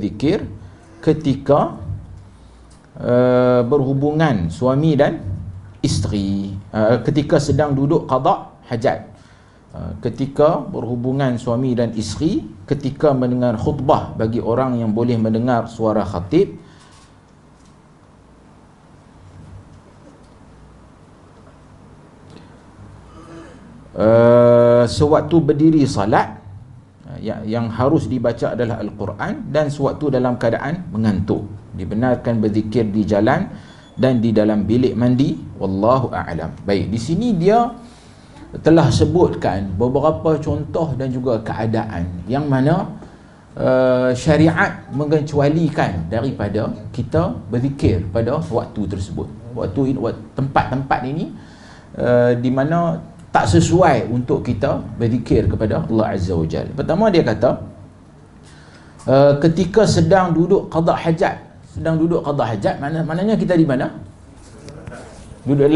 berzikir ketika berhubungan suami dan isteri, ketika sedang duduk qada hajat, ketika berhubungan suami dan isteri, ketika mendengar khutbah bagi orang yang boleh mendengar suara khatib, sewaktu berdiri salat, yang harus dibaca adalah Al-Quran, dan sewaktu dalam keadaan mengantuk. Dibenarkan berzikir di jalan dan di dalam bilik mandi. Wallahu a'lam. Baik, di sini dia telah sebutkan beberapa contoh dan juga keadaan yang mana syariat mengecualikan daripada kita berzikir pada waktu tersebut. Tempat-tempat ini di mana tak sesuai untuk kita berzikir kepada Allah Azza wa Jalla. Pertama dia kata, ketika sedang duduk qada hajat. Sedang duduk qada hajat, maknanya kita di mana? Duduk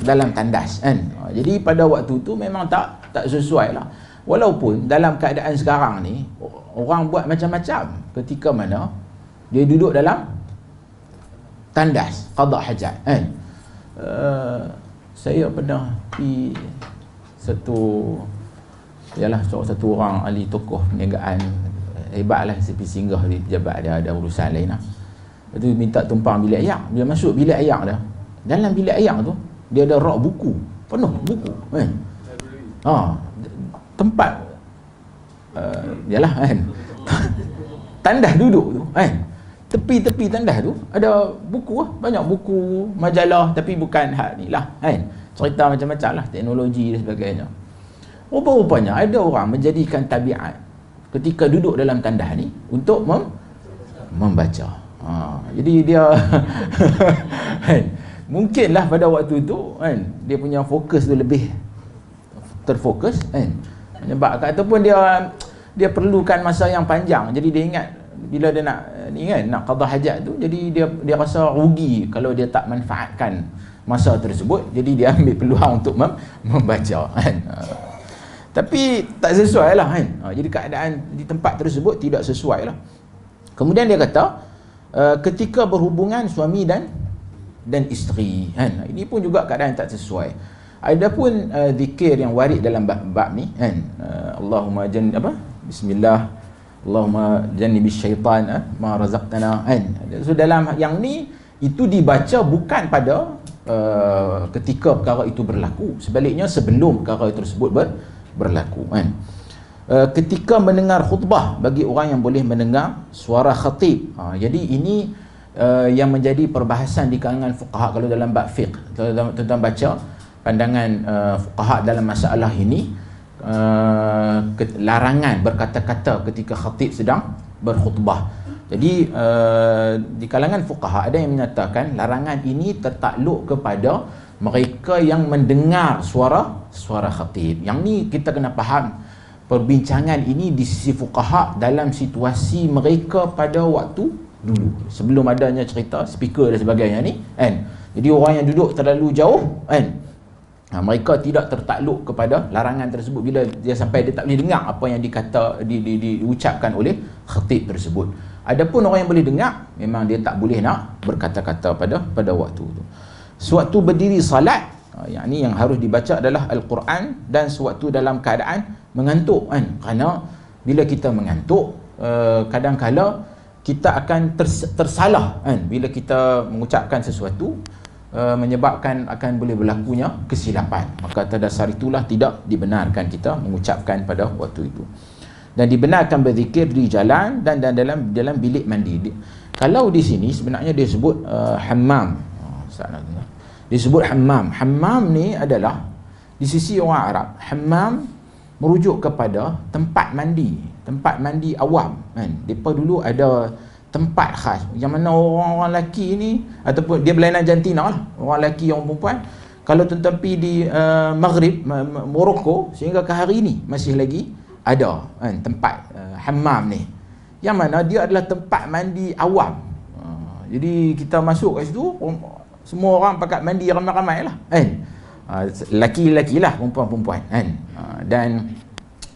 dalam tandas, kan? Jadi pada waktu tu memang tak sesuai lah. Walaupun dalam keadaan sekarang ni orang buat macam-macam, ketika mana dia duduk dalam tandas qada hajat, kan? Saya pernah pergi satu orang ahli tokoh perniagaan hebat lah, saya pergi singgah di pejabat dia, ada urusan lain lah. Lepas tu minta tumpang bilik ayak. Dia masuk bilik ayak dah, dalam bilik ayak tu dia ada rak buku, penuh buku, kan? Tempat yalah, kan? Tandas duduk tu, kan? Tepi-tepi tandas tu ada buku, banyak buku, majalah, tapi bukan hak ni lah, kan? Cerita macam-macam lah, teknologi dan sebagainya. Rupa-rupanya ada orang menjadikan tabiat ketika duduk dalam tandas ni untuk membaca. Jadi dia kan, mungkinlah pada waktu tu, kan, dia punya fokus tu lebih terfokus, kan, menyebabkan, ataupun dia perlukan masa yang panjang. Jadi dia ingat bila dia nak qada hajat tu, jadi dia rasa rugi kalau dia tak manfaatkan masa tersebut. Jadi dia ambil peluang untuk membaca, kan. Tapi tak sesuai lah, kan. Jadi keadaan di tempat tersebut tidak sesuai lah. Kemudian dia kata, ketika berhubungan suami dan isteri, kan, ini pun juga keadaan tak sesuai. Adapun zikir yang warid dalam bab ni, kan, Allahumma bismillah, Allahumma jannibis syaitan ma razaqtana, kan. So dalam yang ni itu dibaca bukan pada ketika perkara itu berlaku, sebaliknya sebelum perkara itu tersebut berlaku, kan. Ketika mendengar khutbah bagi orang yang boleh mendengar suara khatib. Jadi ini yang menjadi perbahasan di kalangan fuqaha. Kalau dalam bab fiqh, tentang baca pandangan fuqaha dalam masalah ini, larangan berkata-kata ketika khatib sedang berkhutbah. Jadi di kalangan fuqaha ada yang menyatakan larangan ini tertakluk kepada mereka yang mendengar suara khatib. Yang ni kita kena faham perbincangan ini di sisi fuqaha dalam situasi mereka pada waktu dulu, sebelum adanya cerita speaker dan sebagainya ni, kan. Jadi orang yang duduk terlalu jauh, kan, mereka tidak tertakluk kepada larangan tersebut bila dia sampai dia tak boleh dengar apa yang diucapkan oleh khatib tersebut. Adapun orang yang boleh dengar, memang dia tak boleh nak berkata-kata pada waktu itu. Sewaktu berdiri salat, yang harus dibaca adalah Al-Quran, dan sewaktu dalam keadaan mengantuk, kan. Kerana bila kita mengantuk, kadang-kala kita akan tersalah, kan, bila kita mengucapkan sesuatu, menyebabkan akan boleh berlakunya kesilapan. Maka atas dasar itulah tidak dibenarkan kita mengucapkan pada waktu itu. Dan dibenarkan berzikir di jalan dan dalam bilik mandi. Kalau di sini sebenarnya dia sebut hammam. Disebut hammam. Hammam ni adalah di sisi orang Arab, hammam merujuk kepada tempat mandi awam, kan. Depa dulu ada tempat khas yang mana orang-orang lelaki ni, ataupun dia berlainan jantina lah, orang lelaki yang perempuan, kalau tuan-tuan pergi di Maghrib, Morocco, sehingga ke hari ni masih lagi ada, kan, tempat hammam ni, yang mana dia adalah tempat mandi awam. Jadi kita masuk kat situ, semua orang pakat mandi ramai-ramai lah, kan. Lelaki-lelaki lah, perempuan-perempuan, kan. Dan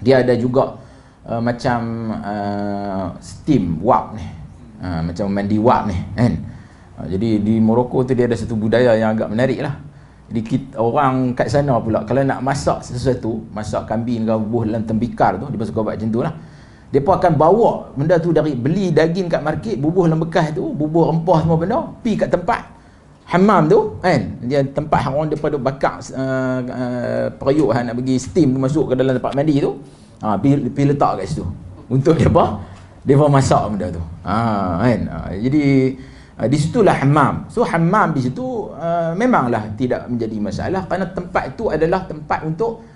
dia ada juga macam steam wap ni, macam mandi wap ni kan. Jadi di Morocco tu dia ada satu budaya yang agak menarik lah. Jadi kita, orang kat sana pula kalau nak masak sesuatu, masak kambing ke bubuh dalam tembikar tu, dia suka buat macam tu lah. Dia pun akan bawa benda tu dari beli daging kat market, bubuh dalam bekas tu, bubuh rempah semua benda, pi kat tempat hammam tu kan. Dia tempat orang daripada bakar periuk nak bagi steam tu masuk ke dalam tempat mandi tu. Pi letak kat situ. Untuk dia apa? Dia pun masak benda tu. Kan. Jadi di situlah hammam. So hammam di situ memanglah tidak menjadi masalah kerana tempat itu adalah tempat untuk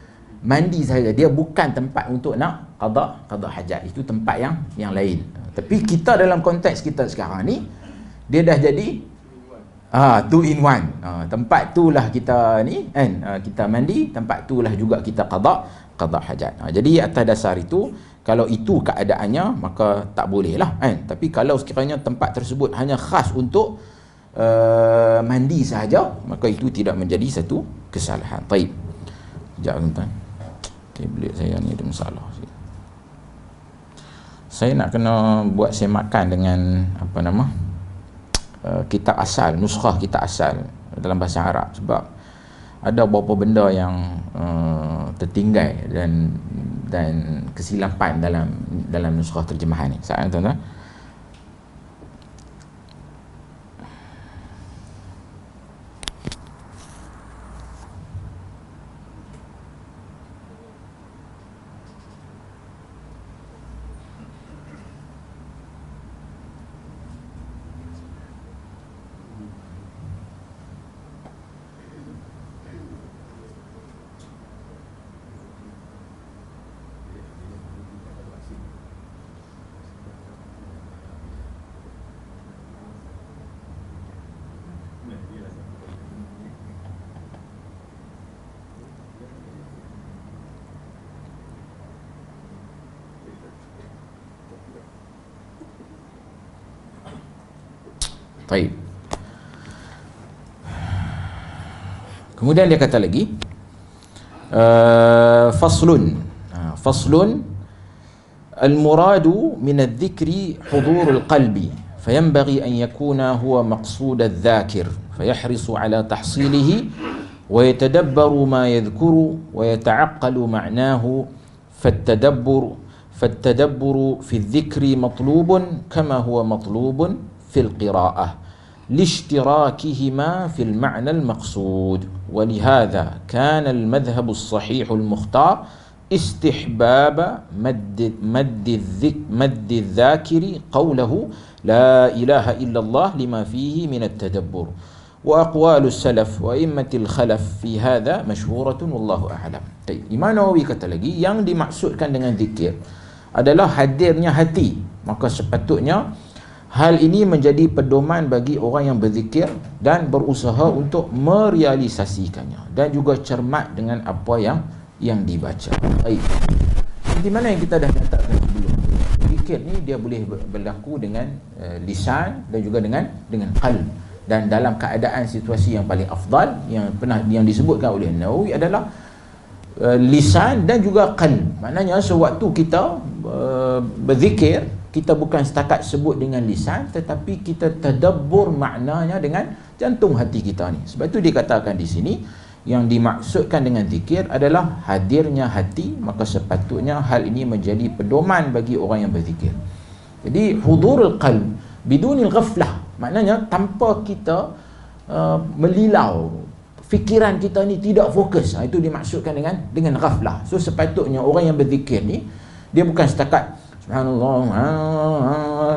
mandi saja. Dia bukan tempat untuk nak qada hajat. Itu tempat yang lain. Tapi kita dalam konteks kita sekarang ni, dia dah jadi 2 in 1. Tempat itulah kita ni kan, kita mandi, tempat itulah juga kita qada hajat. Jadi atas dasar itu, kalau itu keadaannya maka tak boleh lah kan. Tapi kalau sekiranya tempat tersebut hanya khas untuk mandi sahaja, maka itu tidak menjadi satu kesalahan. Baik. Sekejap tuan. Tablet saya ni ada masalah. Saya nak kena buat semakan dengan apa nama? Kitab asal, nuskhah kitab asal dalam bahasa Arab, sebab ada beberapa benda yang tertinggal dan kesilapan dalam nuskhah terjemahan ni. Saya tuan-tuan. Baik. Kemudian dia kata lagi faslun al-muradu min adh-dhikri hudur al-qalbi fayanbaghi an yakuna huwa maqsud adh-dhakir fayahrisu ala tahsilihi wa yatadabbaru ma yadhkuru wa yata'aqqalu ma'nahu فالتدبر في الذكر مطلوب كما هو مطلوب في القراءة لاشتراكهما في المعنى المقصود ولهذا كان المذهب الصحيح المختار استحباب مد الذاكر قوله لا إله إلا الله لما فيه من التدبر وأقوال السلف وإمة الخلف في هذا مشهورة والله أعلم. Imam Nawawi kata lagi, yang dimaksudkan dengan zikir adalah hadirnya hati, maka sepatutnya hal ini menjadi pedoman bagi orang yang berzikir dan berusaha untuk merealisasikannya dan juga cermat dengan apa yang dibaca. Baik. Di mana yang kita dah katakan sebelum, zikir ni dia boleh berlaku dengan lisan dan juga dengan qalb. Dan dalam keadaan situasi yang paling afdal yang disebutkan oleh Nawawi adalah lisan dan juga qalb. Maknanya sewaktu kita berzikir, kita bukan setakat sebut dengan lisan, tetapi kita tadabbur maknanya dengan jantung hati kita ni. Sebab itu dikatakan di sini yang dimaksudkan dengan zikir adalah hadirnya hati, maka sepatutnya hal ini menjadi pedoman bagi orang yang berzikir. Jadi hudurul qalb bidunil ghaflah, maknanya tanpa kita melilau, fikiran kita ni tidak fokus. Itu dimaksudkan dengan ghaflah. So sepatutnya orang yang berzikir ni, dia bukan setakat subhanallah,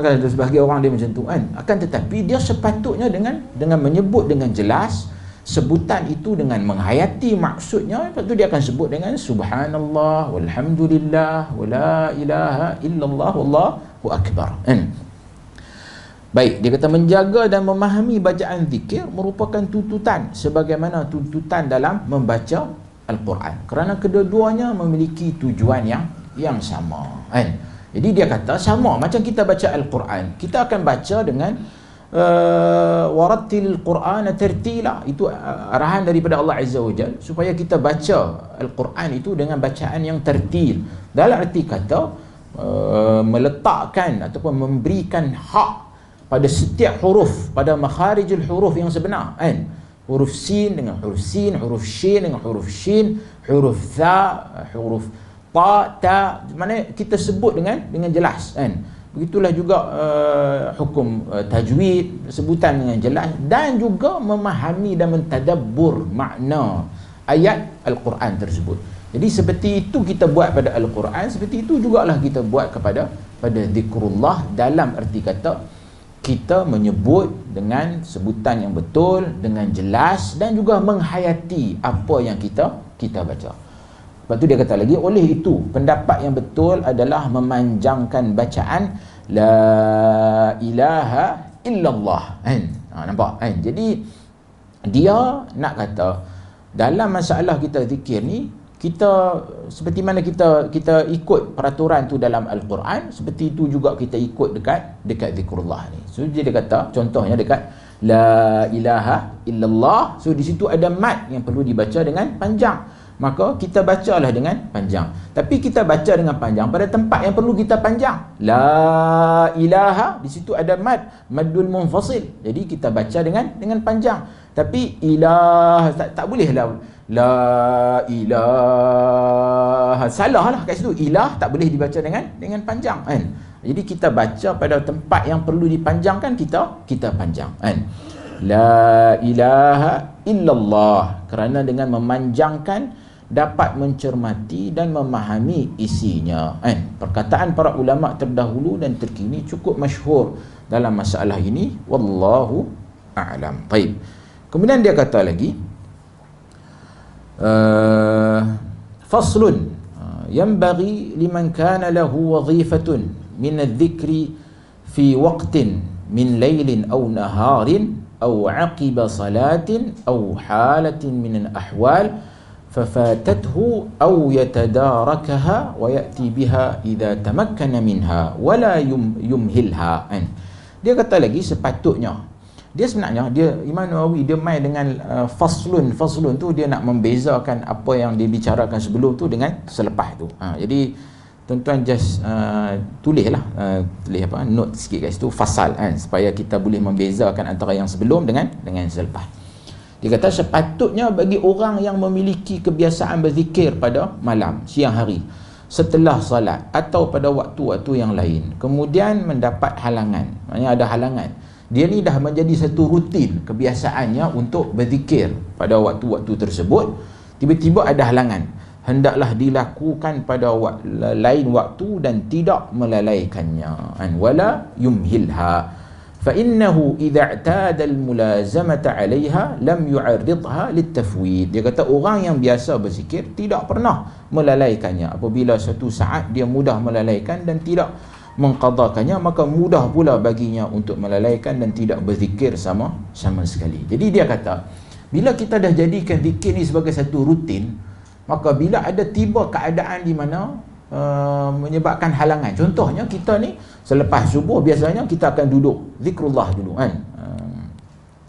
kan, sebahagian orang dia macam tu kan. Akan tetapi dia sepatutnya dengan menyebut dengan jelas sebutan itu, dengan menghayati maksudnya. Lepas tu dia akan sebut dengan subhanallah walhamdulillah wala ilaha illallah wallahu akbar. Baik, dia kata menjaga dan memahami bacaan zikir merupakan tuntutan sebagaimana tuntutan dalam membaca Al-Quran, kerana kedua-duanya memiliki tujuan yang sama kan. Jadi dia kata sama macam kita baca Al-Quran, kita akan baca dengan warattil Qur'ana tartila. Itu arahan daripada Allah Azza wa Jalla supaya kita baca Al-Quran itu dengan bacaan yang tertil. Dalam arti kata meletakkan ataupun memberikan hak pada setiap huruf, pada makharijul huruf yang sebenar, kan? Huruf sin dengan huruf sin, huruf shin dengan huruf shin, huruf tha, huruf ta, mana kita sebut dengan jelas, kan? Begitulah juga hukum tajwid, sebutan dengan jelas, dan juga memahami dan mentadabbur makna ayat Al-Quran tersebut. Jadi seperti itu kita buat pada Al-Quran, seperti itu jugalah kita buat pada zikrullah, dalam erti kata kita menyebut dengan sebutan yang betul, dengan jelas, dan juga menghayati apa yang kita baca. Lepas tu dia kata lagi, oleh itu pendapat yang betul adalah memanjangkan bacaan la ilaha illallah, kan? Nampak, kan? Jadi dia nak kata dalam masalah kita zikir ni, kita seperti mana kita ikut peraturan tu dalam Al-Quran, seperti itu juga kita ikut dekat zikrullah ni. So dia kata contohnya dekat la ilaha illallah, so di situ ada mad yang perlu dibaca dengan panjang, maka kita bacalah dengan panjang. Tapi kita baca dengan panjang pada tempat yang perlu kita panjang. La ilaha, di situ ada maddul munfasil, jadi kita baca dengan panjang. Tapi ilah tak boleh lah, la ilaha, salah lah kat situ. Ilah tak boleh dibaca dengan panjang, kan? Jadi kita baca pada tempat yang perlu dipanjangkan, kita panjang, kan? La ilaha illallah, kerana dengan memanjangkan dapat mencermati dan memahami isinya, kan? Perkataan para ulama terdahulu dan terkini cukup masyhur dalam masalah ini, wallahu a'lam. Baik. Kemudian dia kata lagi, faslun yanbaghi liman kana lahu wadhifatun min adh-dhikri fi waqtin min laylin aw naharin aw aqiba salatin aw halatin min al-ahwal fafatathu aw yatadarakaha wa ya'ti biha idza tamakkana minha wa la yumhilha. Dia kata lagi, sepatutnya dia sebenarnya, Imam Nawawi dia main dengan faslun tu, dia nak membezakan apa yang dibicarakan sebelum tu dengan selepas tu. Jadi tuan-tuan just tulislah, tulis apa, note sikit kat situ, fasal, kan, supaya kita boleh membezakan antara yang sebelum dengan selepas. Dia kata sepatutnya bagi orang yang memiliki kebiasaan berzikir pada malam, siang hari, setelah salat atau pada waktu-waktu yang lain, kemudian mendapat halangan, maknanya ada halangan, dia ni dah menjadi satu rutin kebiasaannya untuk berzikir pada waktu-waktu tersebut, tiba-tiba ada halangan, hendaklah dilakukan pada lain waktu dan tidak melalaikannya, wala yumhilha fa innahu idza i'tada al-mulazamata 'alayha lam yu'arridha lit-tafwid. Dia kata orang yang biasa berzikir tidak pernah melalaikannya, apabila suatu saat dia mudah melalaikan dan tidak mengqadakannya, maka mudah pula baginya untuk melalaikan dan tidak berzikir sama sekali. Jadi dia kata, bila kita dah jadikan zikir ni sebagai satu rutin, maka bila ada tiba keadaan di mana menyebabkan halangan, contohnya kita ni selepas subuh biasanya kita akan duduk zikrullah dulu, kan?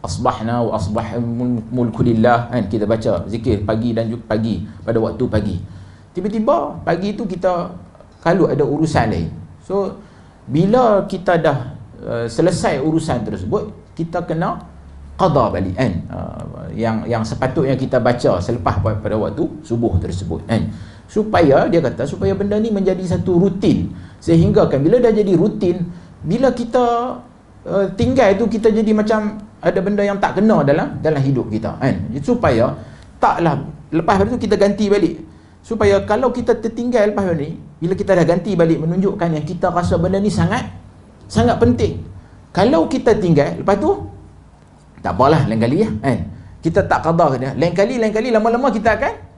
Asbahna wa asbah mulku lillah, kan? Kita baca zikir pagi dan juga pagi, pada waktu pagi. Tiba-tiba pagi tu kita kalau ada urusan lain, so bila kita dah selesai urusan tersebut, kita kena qada balik, kan? Yang sepatutnya kita baca selepas pada waktu subuh tersebut, kan? Supaya dia kata, supaya benda ni menjadi satu rutin, sehingga kan bila dah jadi rutin, bila kita tinggal tu, kita jadi macam ada benda yang tak kena dalam hidup kita, kan? Supaya taklah lepas itu kita ganti balik, supaya kalau kita tertinggal lepas ni, bila kita dah ganti balik, menunjukkan yang kita rasa benda ni sangat penting. Kalau kita tinggal lepas tu, tak apalah, lain kali, kan? Kita tak qada dia, lain kali lama-lama kita akan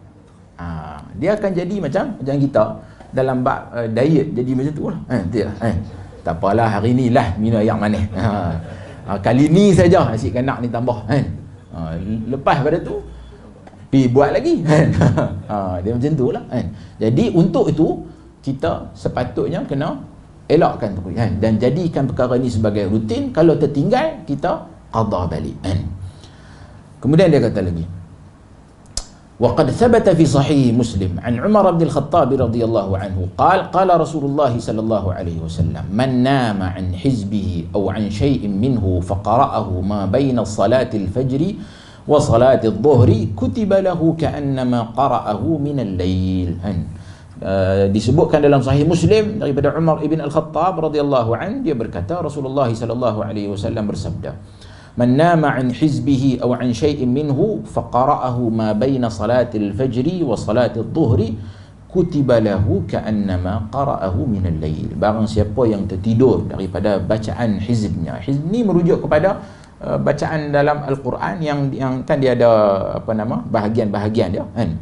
dia akan jadi macam kita dalam bab diet, jadi macam tu lah, tak apalah, hari ni lah minum air manis, kali ni saja nasi kanak ni tambah, lepas pada tu pergi buat lagi, dia macam tu lah, Jadi untuk itu kita sepatutnya kena elakkan tu, dan jadikan perkara ni sebagai rutin. Kalau tertinggal, kita qada balik, Kemudian dia kata lagi, وقد ثبت في صحيح مسلم عن عمر بن الخطاب رضي الله عنه قال رسول الله صلى الله عليه وسلم من نام عن حزبه أو عن شيء منه فقرأه ما بين صلاة الفجر وصلاة الظهر كتب له كأنما قرأه من الليل. Disebutkan dalam Sahih Muslim daripada Umar ibn Al-Khattab radhiyallahu anhu, dia berkata Rasulullah sallallahu alaihi wasallam bersabda, "Man nama an hizbihi aw an shay'in minhu faqara'ahu ma baina salatil fajri wa salatil dhuhri kutiba lahu ka'annama qara'ahu min al-lail." Barang siapa yang tertidur daripada bacaan hizbnya. Hizb ni merujuk kepada bacaan dalam Al-Quran yang kan dia ada bahagian-bahagian dia kan,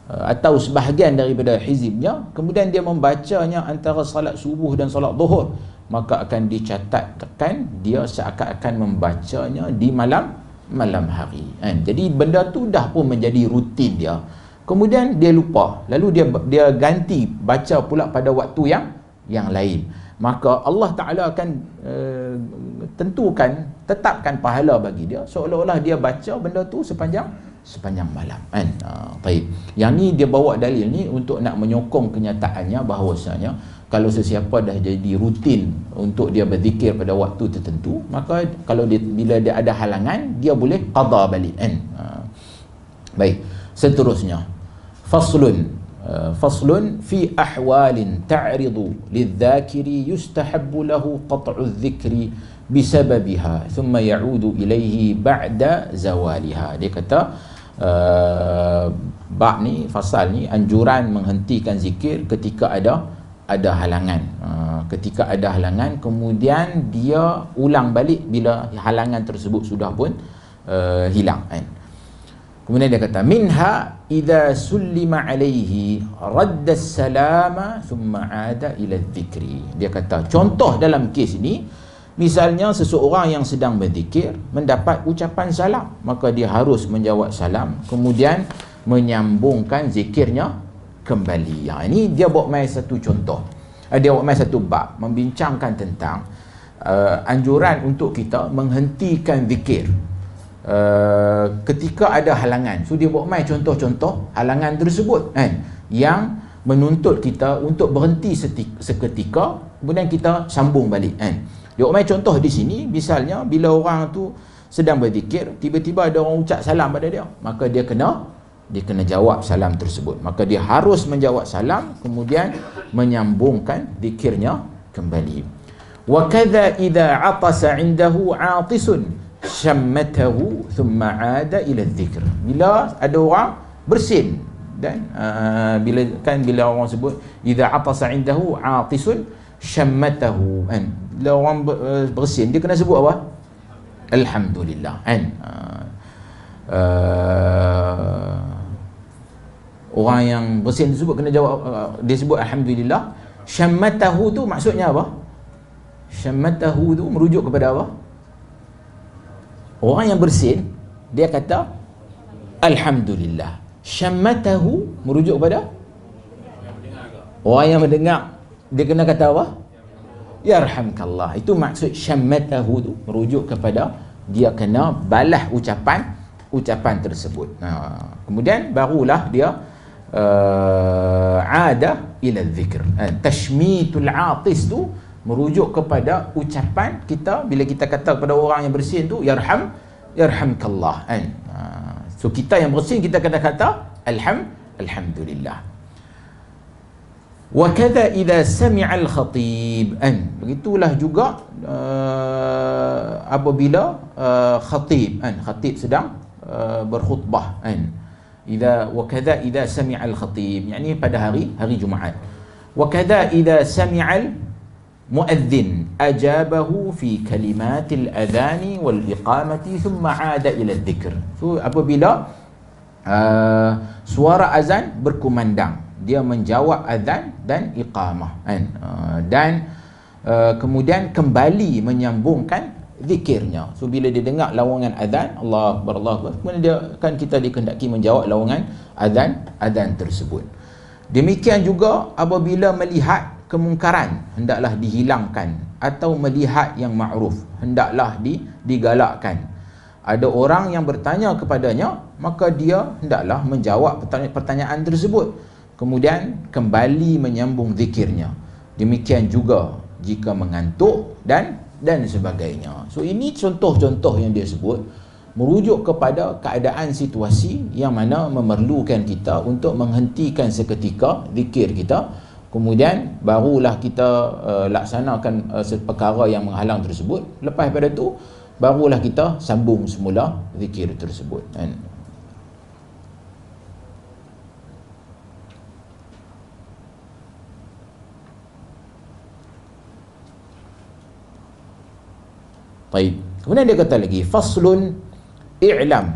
atau sebahagian daripada hizibnya, kemudian dia membacanya antara salat subuh dan salat zuhur, maka akan dicatatkan dia seakan-akan membacanya di malam hari kan. Jadi benda tu dah pun menjadi rutin dia, kemudian dia lupa, lalu dia ganti baca pula pada waktu yang lain, maka Allah Ta'ala akan tetapkan pahala bagi dia seolah-olah dia baca benda tu sepanjang malam kan. Baik. Yang ni dia bawa dalil ni untuk nak menyokong kenyataannya bahawasanya kalau sesiapa dah jadi rutin untuk dia berzikir pada waktu tertentu, maka bila dia ada halangan dia boleh qada balik kan. Baik. Seterusnya faslun fi ahwalin ta'ridu lidh-dhakiri yustahabbu lahu qat'u adh-dhikri bisababiha thumma ya'udu ilaihi ba'da zawaliha. Dia kata bab ni, fasal ni, anjuran menghentikan zikir ketika ada halangan. Ketika ada halangan kemudian dia ulang balik bila halangan tersebut sudah pun hilang kan. Kemudian dia kata minha idza sullima alaihi radda as-salama thumma ada ila adh-dhikri. Dia kata contoh dalam kes ini, misalnya seseorang yang sedang berzikir mendapat ucapan salam, maka dia harus menjawab salam kemudian menyambungkan zikirnya kembali. Ini dia bawa mai satu contoh. Dia bawa mai satu bab membincangkan tentang anjuran untuk kita menghentikan zikir ketika ada halangan. So dia bawa mai contoh-contoh halangan tersebut kan, yang menuntut kita untuk berhenti seketika kemudian kita sambung balik kan. Dia bawa mai contoh di sini, misalnya bila orang tu sedang berzikir tiba-tiba ada orang ucap salam pada dia, maka dia kena jawab salam tersebut, maka dia harus menjawab salam kemudian menyambungkan zikirnya kembali. Wa kadza idza atasa 'indahu 'atisun syammatahu thumma 'ada ila adh-dhikr. Bila ada orang bersin dan bila orang sebut idza atasa 'indahu 'atisun syammatahu kan, bila orang bersin dia kena sebut apa? Alhamdulillah kan. Orang yang bersin tersebut kena jawab, dia sebut alhamdulillah. Syammatahu tu maksudnya apa? Syammatahu tu merujuk kepada apa? Orang yang bersin dia kata alhamdulillah. Syammatahu merujuk kepada orang yang mendengar, dia kena kata apa? Yarhamkallah. Itu maksud syammatahu tu merujuk kepada dia kena balas ucapan tersebut. Kemudian barulah dia ada ila dzikr. Tashmitul atis tu merujuk kepada ucapan kita bila kita kata kepada orang yang bersin tu yarhamkallah kan. So kita yang bersin kita kena kata alhamdulillah. Wa kadza idza sami'a al-khatib an, begitulah juga apabila khatib sedang berkhutbah kan. Wa kadza idza sami'a al-khatib, yakni pada hari Jumaat. Wa kadza idza sami'a muadzin ajabahu fi kalimatil adhani wal iqamati thumma 'ada ila dzikr. So apabila suara azan berkumandang, dia menjawab azan dan iqamah kan, dan kemudian kembali menyambungkan zikirnya. So bila dia dengar lawangan azan, Allahu Akbar, Allahu Akbar, kemudian dia kan kita dikehendaki menjawab lawangan azan tersebut. Demikian juga apabila melihat kemungkaran hendaklah dihilangkan, atau melihat yang ma'ruf hendaklah digalakkan, ada orang yang bertanya kepadanya, maka dia hendaklah menjawab pertanyaan tersebut, kemudian kembali menyambung zikirnya. Demikian juga jika mengantuk dan sebagainya. So ini contoh-contoh yang dia sebut merujuk kepada keadaan situasi yang mana memerlukan kita untuk menghentikan seketika zikir kita, kemudian barulah kita laksanakan perkara yang menghalang tersebut. Lepas pada tu barulah kita sambung semula zikir tersebut, kan? Baik. Kemudian dia kata lagi, faslun i'lam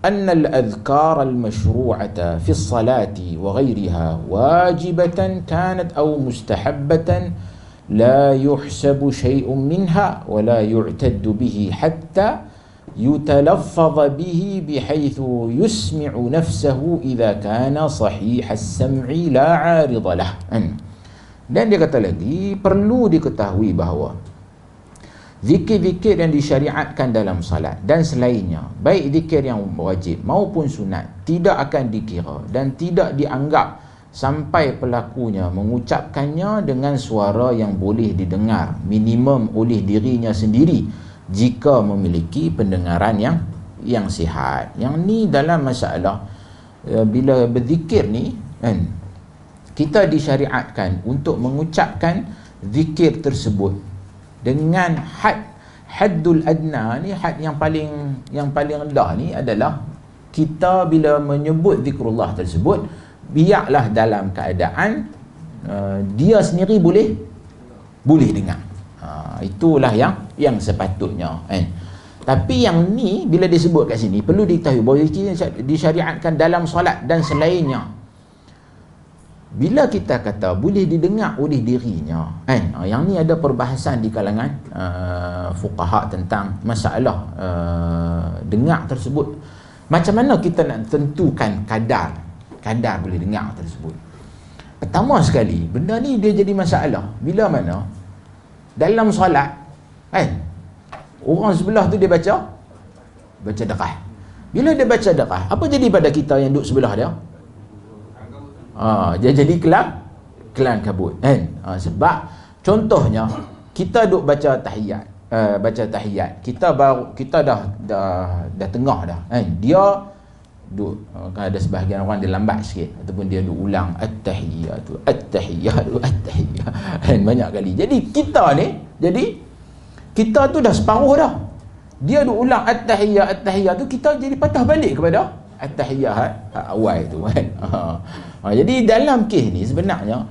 anna al-adhkar al-mashru'ata fi as-salati wa ghayriha wajibatan kanat aw mustahabbatan لا يحسب شيء منها ولا يعتد به حتى يتلفظ به بحيث يسمع نفسه إذا كان صحيح السمع لا عارض له. Dan dia kata lagi, perlu diketahui bahawa zikir-zikir yang disyariatkan dalam salat dan selainnya, baik zikir yang wajib maupun sunat, tidak akan dikira dan tidak dianggap sampai pelakunya mengucapkannya dengan suara yang boleh didengar minimum oleh dirinya sendiri jika memiliki pendengaran yang sihat. Yang ni dalam masalah bila berzikir ni, kan, kita disyariatkan untuk mengucapkan zikir tersebut dengan haddul adna ni, had yang paling rendah ni adalah kita bila menyebut zikrullah tersebut biarlah dalam keadaan dia sendiri boleh dengar. Itulah yang sepatutnya, kan? Tapi yang ni bila disebut kat sini perlu diketahui bahawa disyariatkan dalam solat dan selainnya. Bila kita kata boleh didengar oleh dirinya, kan? Yang ni ada perbahasan di kalangan fuqaha tentang masalah dengar tersebut. Macam mana kita nak tentukan kadar boleh dengar tersebut? Pertama sekali, benda ni dia jadi masalah bila mana dalam solat, kan, orang sebelah tu dia baca dekah. Bila dia baca dekah, apa jadi pada kita yang duduk sebelah dia? Dia jadi kelang kabut, kan? Sebab contohnya kita duduk baca tahiyat, kita dah tengah dah, kan? Dia duk, kan ada sebahagian orang dia lambat sikit ataupun dia duk ulang at-tahiyyatu kan, banyak kali. Jadi kita tu dah separuh dah. Dia duk ulang at-tahiyyah tu, kita jadi patah balik kepada at-tahiyyah awal tu, kan. Jadi dalam kes ni sebenarnya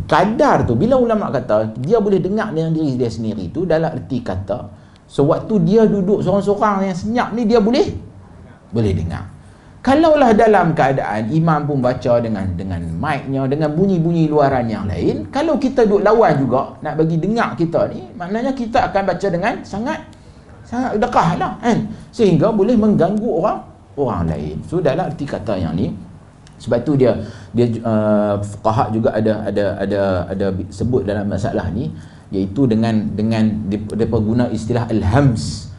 kadar tu, bila ulama kata dia boleh dengar dengan diri dia sendiri tu, dalam erti kata sewaktu dia duduk seorang-seorang yang senyap ni dia boleh dengar. Kalaulah dalam keadaan imam pun baca dengan mic-nya, dengan bunyi-bunyi luaran yang lain, kalau kita duduk lawan juga nak bagi dengar kita ni, maknanya kita akan baca dengan sangat dekah lah, kan? Sehingga boleh mengganggu orang lain. So dalam arti kata yang ni, sebab tu dia fuqaha juga ada sebut dalam masalah ni, iaitu dengan dia guna istilah al-hams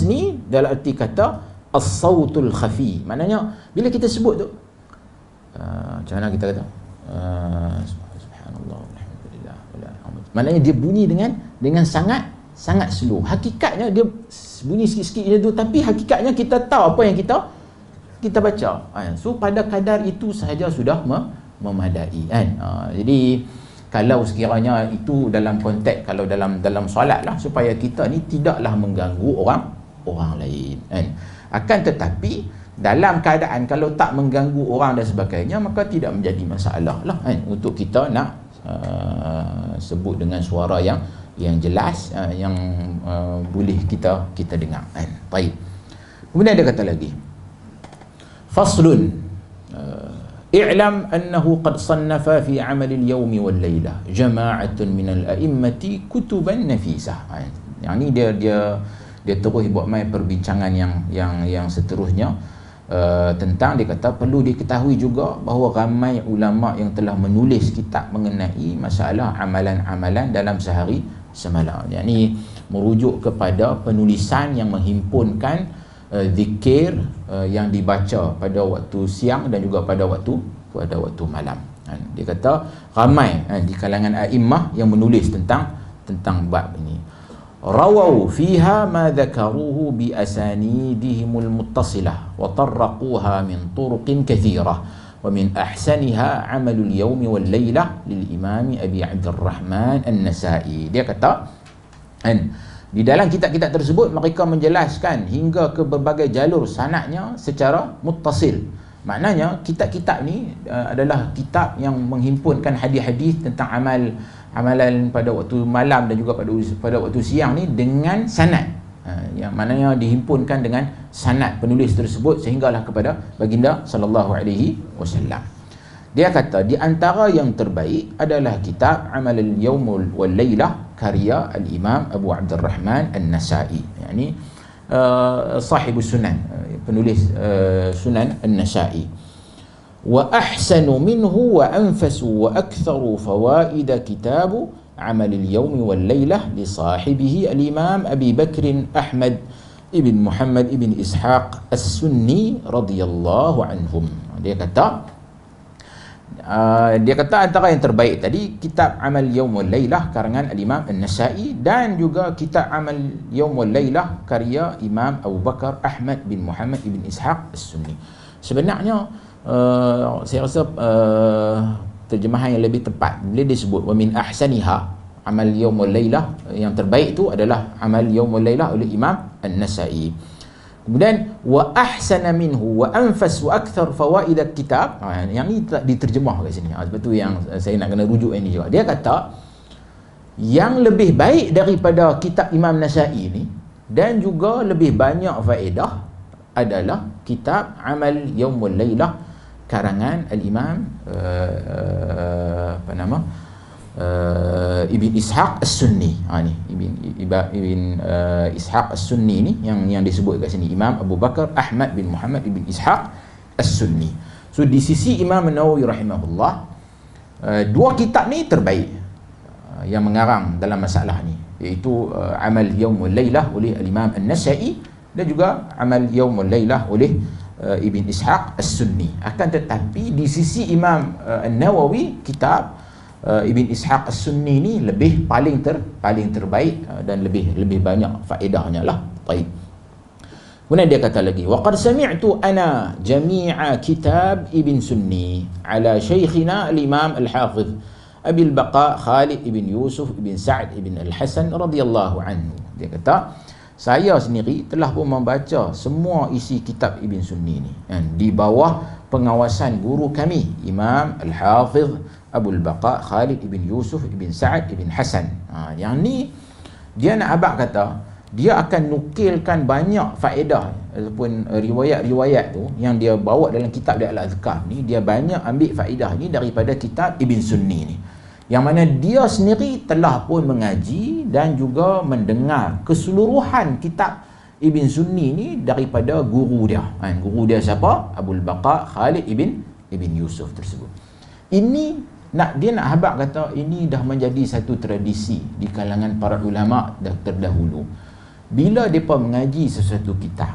ni dalam arti kata as-sautul khafi. Maknanya bila kita sebut tu macam mana kita kata subhanallah walhamdulillah wala hamd, maknanya dia bunyi dengan sangat slow. Hakikatnya dia bunyi sikit-sikit je tu, tapi hakikatnya kita tahu apa yang kita baca. So pada kadar itu sahaja sudah memadai, kan? Jadi kalau sekiranya itu dalam konteks, kalau dalam solat lah, supaya kita ni tidaklah mengganggu orang lain, kan? Akan tetapi dalam keadaan kalau tak mengganggu orang dan sebagainya, maka tidak menjadi masalah lah, kan? Untuk kita nak sebut dengan suara yang jelas, yang boleh kita dengar, kan? Baik. Kemudian dia kata lagi, faslun i'lam annahu qad sannafa fi 'amal al-yawm wal laylah jama'atun min al-a'immati kutuban nafisah. Yang ni dia terus buat main perbincangan yang seterusnya tentang, dia kata perlu diketahui juga bahawa ramai ulama yang telah menulis kitab mengenai masalah amalan-amalan dalam sehari semalam. Yang ni merujuk kepada penulisan yang menghimpunkan zikir yang dibaca pada waktu siang dan juga pada waktu malam. Dia kata ramai di kalangan a'immah yang menulis tentang bab ini. Rawau fiha ma dzakaruhu bi asanidihimul muttasilah wa tarraquha min turuqin katsirah wa min ahsaniha amalul yawmi wal laylah lil imam Abi Abdurrahman An-Nasa'i. Dia kata di dalam kitab-kitab tersebut mereka menjelaskan hingga ke berbagai jalur sanadnya secara muttasil. Maknanya kitab-kitab ni adalah kitab yang menghimpunkan hadis-hadis tentang amalan pada waktu malam dan juga pada waktu siang ni dengan sanad. Yang maknanya dihimpunkan dengan sanad penulis tersebut sehinggalah kepada baginda sallallahu alaihi wasallam. Dia kata di antara yang terbaik adalah kitab Amal al-Yawm wal Laylah karya al-Imam Abu Abdurrahman An-Nasa'i, yakni sahibus sunan, penulis Sunan An-Nasa'i. Wa ahsanu minhu wa anfasu wa aktharu fawaid kitab Amal al-Yawm wal Laylah li sahibihi al-Imam Abi Bakr Ahmad ibn Muhammad ibn Ishaq As-Sunni radhiyallahu anhum. Dia kata antara yang terbaik tadi kitab Amal Yawm wal Laylah karangan al-Imam An-Nasa'i dan juga kitab Amal Yawm wal Laylah karya Imam Abu Bakar Ahmad bin Muhammad ibn Ishaq As-Sunni. Sebenarnya saya rasa terjemahan yang lebih tepat bila disebut wa min ahsaniha Amal Yawm wal Laylah, yang terbaik itu adalah Amal Yawm wal Laylah oleh Imam An-Nasa'i. Kemudian wa ahsana minhu wa anfas wa akthar fawaid kitab, yang ni tak diterjemah kat sini. Sebab tu yang saya nak kena rujuk ini juga. Dia kata yang lebih baik daripada kitab Imam Nasa'i ni dan juga lebih banyak faedah adalah kitab Amal Yawm wal Laylah karangan al-Imam Ibn Ishaq As-Sunni. Ni Ibn Ishaq As-Sunni ni yang disebut kat sini Imam Abu Bakar Ahmad bin Muhammad Ibn Ishaq As-Sunni. So di sisi Imam Nawawi rahimahullah, dua kitab ni terbaik yang mengarang dalam masalah ni, iaitu Amal Yawm wal Laylah oleh al-Imam An-Nasa'i dan juga Amal Yawm wal Laylah oleh Ibn Ishaq As-Sunni. Akan tetapi di sisi Imam An-Nawawi, kitab Ibn Ishaq As-Sunni ni paling terbaik dan lebih banyak faedahnya lah. Baik. Kemudian dia kata lagi, wa qad sami'tu ana jami'a kitab Ibn Sunni ala shaykhina al-Imam al-Hafiz Abi al-Baqa Khalid ibn Yusuf ibn Sa'd ibn al-Hasan radhiyallahu anhu. Dia kata saya sendiri telah pun membaca semua isi kitab Ibn Sunni ni di bawah pengawasan guru kami Imam Al-Hafiz Abu al-Baqa Khalid ibn Yusuf ibn Sa'd ibn Hasan. Yang ni dia nak abang kata dia akan nukilkan banyak faedah ataupun riwayat-riwayat tu yang dia bawa dalam kitab dia Al-Azkar ni, dia banyak ambil faedah ni daripada kitab Ibn Sunni ni, yang mana dia sendiri telah pun mengaji dan juga mendengar keseluruhan kitab Ibn Sunni ni daripada guru dia. Guru dia siapa? Abu al-Baqa Khalid ibn Yusuf tersebut. Ini dia nak habaq kata ini dah menjadi satu tradisi di kalangan para ulama terdahulu. Bila mereka mengaji sesuatu kitab,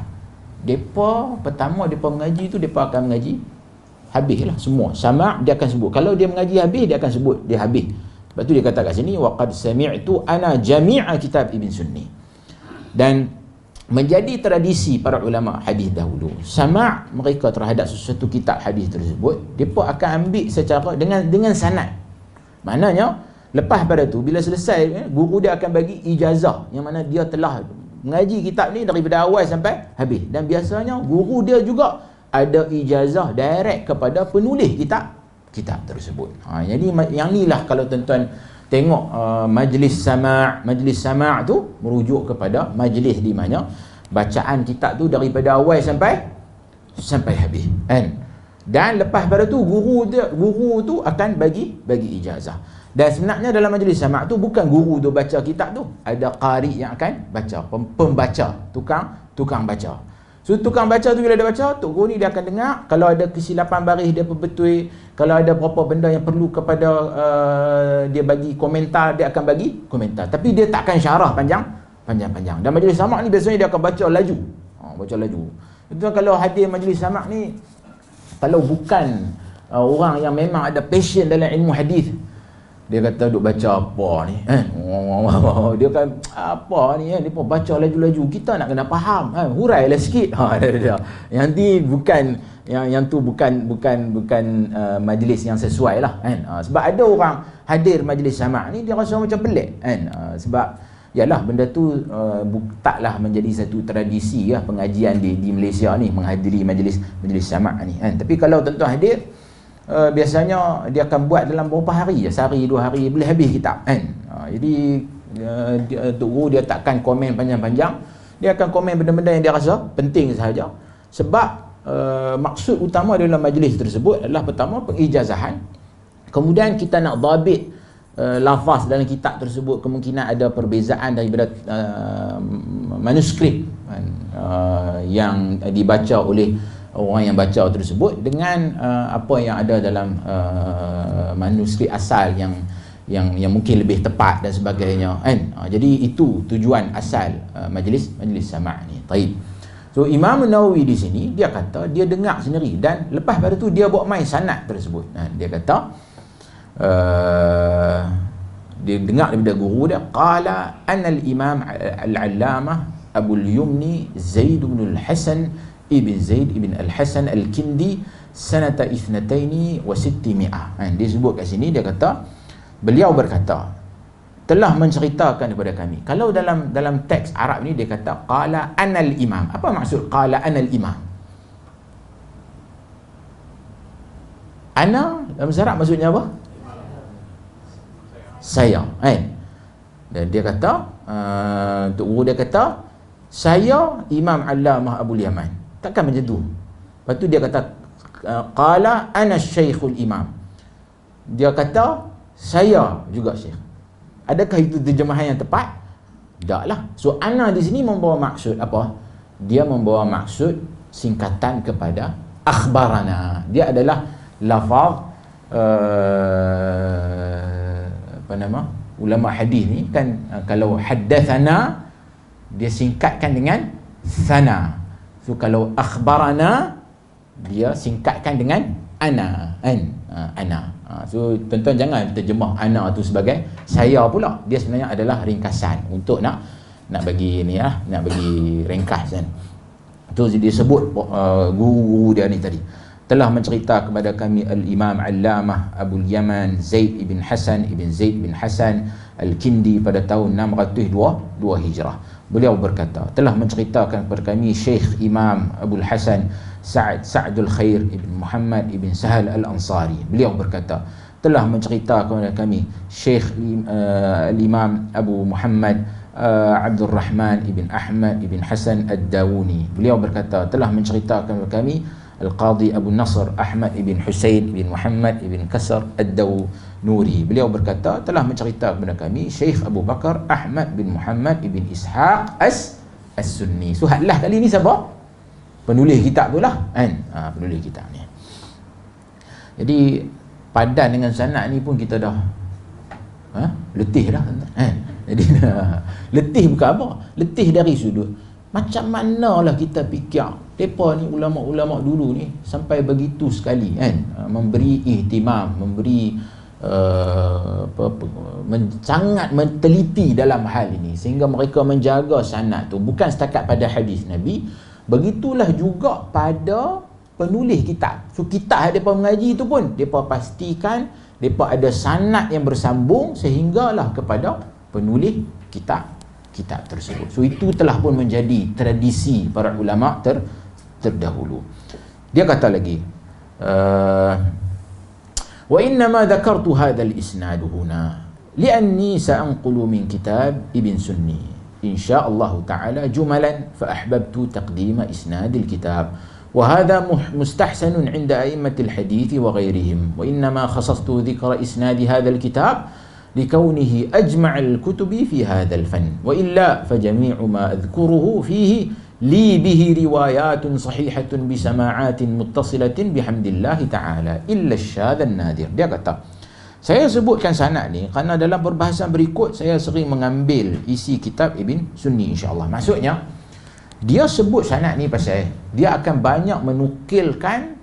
pertama mereka mengaji tu, mereka akan mengaji habislah semua. Sama' dia akan sebut. Kalau dia mengaji habis, dia akan sebut dia habis. Sebab tu dia kata kat sini wa qad sami'tu ana jami'a kitab Ibn Sunni. Dan menjadi tradisi para ulama hadis dahulu, sama' mereka terhadap sesuatu kitab hadis tersebut, mereka akan ambil secara dengan sanad. Maknanya lepas pada tu bila selesai, guru dia akan bagi ijazah yang mana dia telah mengaji kitab ni daripada awal sampai habis. Dan biasanya guru dia juga ada ijazah direct kepada penulis kitab tersebut. Jadi yang ni lah kalau tuan-tuan tengok majlis sama' tu merujuk kepada majlis di mana bacaan kitab tu daripada awal sampai habis, kan? Dan lepas pada tu guru tu akan bagi ijazah. Dan sebenarnya dalam majlis sama' tu bukan guru tu baca kitab tu, ada qari yang akan baca, pembaca, tukang baca. So tukang baca tu bila dia baca, tok guru ni dia akan dengar, kalau ada kesilapan baris dia perbetul, kalau ada beberapa benda yang perlu kepada dia bagi komentar, dia akan bagi komentar. Tapi dia takkan syarah panjang panjang-panjang. Dan majlis sama' ni biasanya dia akan baca laju. Baca laju. Itu kalau hadir majlis sama' ni, kalau bukan orang yang memang ada passion dalam ilmu hadis, dia kata duk baca apa ni dia kan apa ni dia pun baca laju-laju, kita nak kena faham hurailah sikit yang ni bukan yang tu bukan majlis yang sesuai lah kan. Sebab ada orang hadir majlis sama' ni dia rasa macam pelik kan, sebab yalah benda tu taklah menjadi satu tradisi lah pengajian di Malaysia ni, menghadiri majlis sama' ni kan. Tapi kalau tuan-tuan hadir, biasanya dia akan buat dalam beberapa hari je, sehari dua hari boleh habis kitab kan. Jadi guru dia takkan komen panjang-panjang, dia akan komen benda-benda yang dia rasa penting sahaja. Sebab maksud utama dalam majlis tersebut adalah pertama pengijazahan, kemudian kita nak dhabit lafaz dalam kitab tersebut, kemungkinan ada perbezaan daripada manuskrip yang dibaca oleh orang yang baca tersebut dengan apa yang ada dalam manuskrip asal yang mungkin lebih tepat dan sebagainya kan. Jadi itu tujuan asal majlis sama' ni. Taib. So Imam Nawawi di sini dia kata dia dengar sendiri, dan lepas pada tu dia buat main sanad tersebut. Dia kata dia dengar daripada guru dia, qala anal imam al-allamah Abul Yumni Zaid bin al-Hasan Ibn Zaid Ibn Al-Hasan Al-Kindi sanata 200 wa 600. Dia sebut kat sini, dia kata beliau berkata telah menceritakan kepada kami. Kalau dalam teks Arab ni dia kata qala anal imam. Apa maksud qala anal imam? Ana dalam bahasa Arab maksudnya apa? Saya kan. Dan dia kata untuk guru dia kata saya Imam Allamah Abul Yaman. Takkan macam tu. Lepas tu dia kata qala ana syekhul imam. Dia kata saya juga syekh. Adakah itu terjemahan yang tepat? Taklah. So ana di sini membawa maksud apa? Dia membawa maksud singkatan kepada akhbarana. Dia adalah lafaz apa nama? Ulama hadis ni kan kalau haddathana dia singkatkan dengan sana. So kalau akhbarana dia singkatkan dengan ana kan. Ana. So tuan-tuan jangan terjemah ana tu sebagai saya pula. Dia sebenarnya adalah ringkasan untuk nak bagi ni lah, nak bagi ringkas kan. Tu dia sebut guru dia ni tadi telah mencerita kepada kami al-Imam Allamah Abul Yaman Zaid ibn Hasan ibn Zaid bin Hasan Al-Kindi pada tahun 602 Hijrah. Beliau berkata telah menceritakan kepada kami Syekh Imam Abul Hasan Sa'dul Khair ibn Muhammad ibn Sahal Al-Ansari. Beliau berkata telah menceritakan kepada kami Syekh Imam Abu Muhammad Abdul Rahman ibn Ahmad ibn Hasan Ad-Dawuni. Beliau berkata telah menceritakan kepada kami Al-Qadi Abu Nasr Ahmad ibn Husain ibn Muhammad ibn Kasar Ad-Dawnuri. Beliau berkata telah mencerita kepada kami Syekh Abu Bakar Ahmad bin Muhammad ibn Ishaq As-Sunni. So hadlah kali ni siapa? Penulis kitab tu lah kan. Penulis kitab ni. Jadi padan dengan sanad ni pun kita dah letih dah kan. Jadi letih bukan apa? Letih dari sudut macam manalah kita fikir depa ni ulama-ulama dulu ni sampai begitu sekali kan, memberi ihtimam, memberi sangat menteliti dalam hal ini sehingga mereka menjaga sanad tu bukan setakat pada hadis Nabi, begitulah juga pada penulis kitab. So kitab depa mengaji tu pun depa pastikan depa ada sanad yang bersambung sehinggalah kepada penulis kitab tersebut. So itu telah pun menjadi tradisi para ulama terdahulu. Dia kata lagi wa inna ma dhakartu hadha al-isnad huna li'anni sa'anqulu min kitab Ibn Sunni insyaallah ta'ala jumalan fa ahbabtu taqdim isnad al-kitab wa hadha mustahsan 'inda a'immat al-hadith wa ghayrihim wa inna ma khasastu dhikra isnad hadha al-kitab لكونه أجمع الكتب في هذا الفن وإلا فجميع ما أذكره فيه لي به روايات صحيحة بسماعات متصلة بحمد الله تعالى إلا الشاذ النادر. Dia kata Saya sebutkan sanad ni kerana dalam perbahasan berikut saya sering mengambil isi kitab Ibn Sunni, insya-Allah. Maksudnya dia sebut sanad ni pasal dia akan banyak menukilkan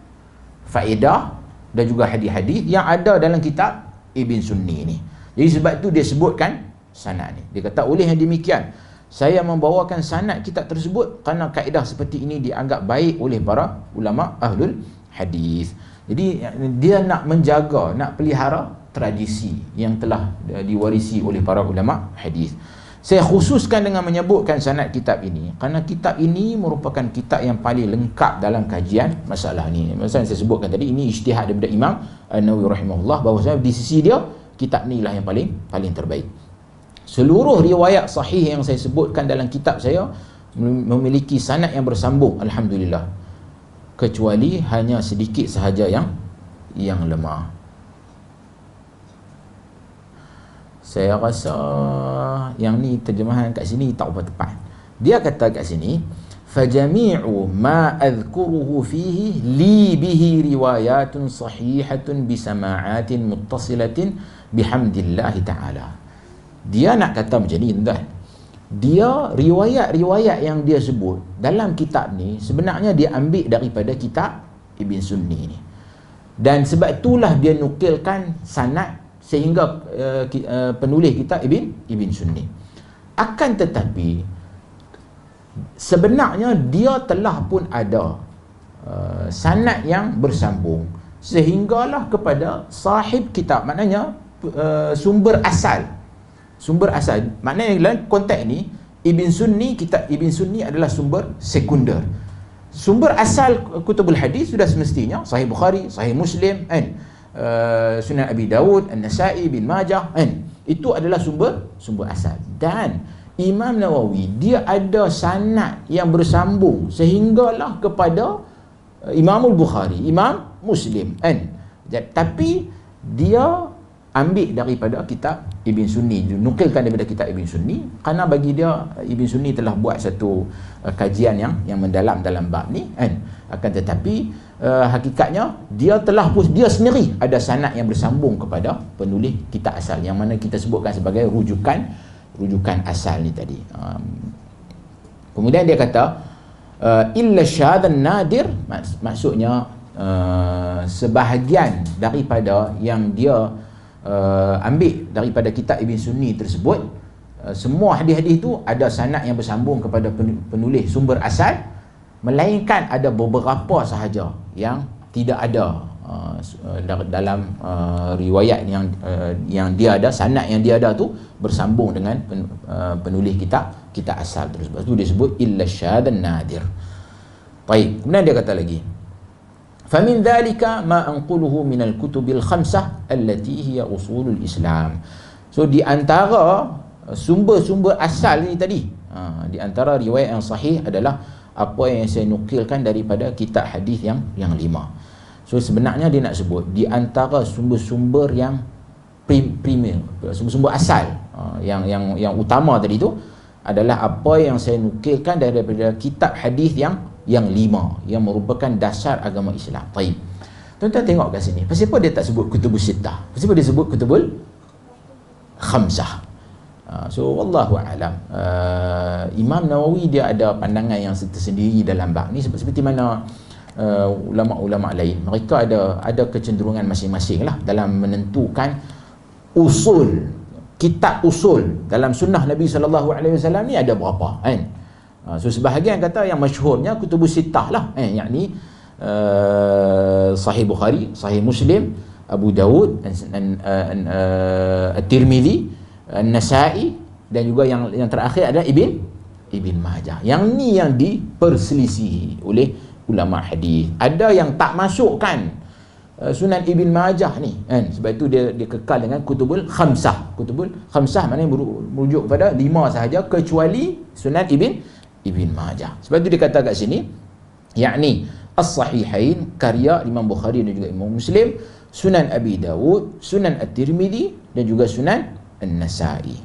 faedah dan juga hadis-hadis yang ada dalam kitab Ibn Sunni ni. Jadi sebab tu dia sebutkan sanad ni. Dia kata oleh yang demikian saya membawakan sanad kitab tersebut kerana kaedah seperti ini dianggap baik oleh para ulama ahlul hadis. Jadi dia nak menjaga, nak pelihara tradisi yang telah diwarisi oleh para ulama hadis. Saya khususkan dengan menyebutkan sanad kitab ini kerana kitab ini merupakan kitab yang paling lengkap dalam kajian masalah ni. Masalah yang saya sebutkan tadi, ini ijtihad daripada Imam An-Nawawi rahimahullah, bahawa di sisi dia kitab ni lah yang paling terbaik. Seluruh riwayat sahih yang saya sebutkan dalam kitab saya memiliki sanad yang bersambung, alhamdulillah, kecuali hanya sedikit sahaja yang lemah. Saya rasa yang ni terjemahan kat sini tak apa tepat. Dia kata kat sini, fajami'u ma adhkuruhu fihi li bihi riwayatun sahihatun bisama'atin muttasilatin bihamdillahi ta'ala. Dia nak kata macam ni, tuan. Dia riwayat-riwayat yang dia sebut dalam kitab ni sebenarnya dia ambil daripada kitab Ibn Sunni ni. Dan sebab itulah dia nukilkan sanad sehingga penulis kitab Ibn Sunni. Akan tetapi sebenarnya dia telah pun ada sanad yang bersambung sehinggalah kepada sahib kitab, maknanya sumber asal. Maknanya dalam konteks ni Ibn Sunni, kitab Ibn Sunni adalah sumber sekunder. Sumber asal kutubul hadis sudah semestinya Sahih Bukhari, Sahih Muslim, kan, Sunan Abi Dawud, An-Nasa'i, Ibn Majah, kan, itu adalah sumber asal. Dan Imam Nawawi dia ada sanad yang bersambung sehinggalah kepada Imam Bukhari, Imam Muslim, kan. Tapi dia ambil daripada kitab Ibn Sunni, nukilkan daripada kitab Ibn Sunni kerana bagi dia Ibn Sunni telah buat satu kajian yang mendalam dalam bab ni, kan. Akan tetapi hakikatnya dia sendiri ada sanad yang bersambung kepada penulis kitab asal yang mana kita sebutkan sebagai rujukan asal ni tadi. Kemudian dia kata illa syadhan nadir, maksudnya sebahagian daripada yang dia ambil daripada kitab Ibn Sunni tersebut, semua hadis-hadis itu ada sanad yang bersambung kepada penulis sumber asal, melainkan ada beberapa sahaja yang tidak ada dalam riwayat yang dia ada, sanad yang dia ada tu bersambung dengan penulis kitab asal tersebut. Itu disebut illa syadhan nadir. Baik, kemudian dia kata lagi, فَمِنْ ذَلِكَ مَا أَنْقُلُهُ مِنَ الْكُتُبِ الْخَمْسَةِ الَّتِي هِيَ أُصُولُ الْإِسْلَامِ. So di antara sumber-sumber asal ni tadi, di antara riwayat yang sahih adalah apa yang saya nukilkan daripada kitab hadis yang 5. So sebenarnya dia nak sebut di antara sumber-sumber yang premier, sumber-sumber asal yang utama tadi tu adalah apa yang saya nukilkan daripada kitab hadis yang 5 yang merupakan dasar agama Islam. Baik. Tuan-tuan tengok kat sini. Pasal apa dia tak sebut kutubus sittah? Pasal apa dia sebut kutubul khamsah? So wallahu alam. Imam Nawawi dia ada pandangan yang tersendiri dalam bab ni, seperti mana ulama-ulama lain. Mereka ada kecenderungan masing-masing lah dalam menentukan usul, kitab usul dalam sunnah Nabi SAW ni ada berapa, kan? So sebahagian kata yang masyhurnya kutubus sittah lah, yakni Sahih Bukhari, Sahih Muslim, Abu Dawud, At-Tirmidzi, An-Nasa'i, dan juga yang terakhir adalah Ibn Majah. Yang ni yang diperselisihi oleh ulama hadis. Ada yang tak masukkan Sunan Ibn Majah ni, kan? Sebab itu dia kekal dengan kutubul khamsah. Kutubul khamsah maknanya merujuk kepada 5 sahaja kecuali Sunan Ibn Majah. Sebab itu dia kata kat sini, yakni As-Sahihain, karya Imam Bukhari dan juga Imam Muslim, Sunan Abi Dawud, Sunan At-Tirmidzi dan juga Sunan An-Nasa'i.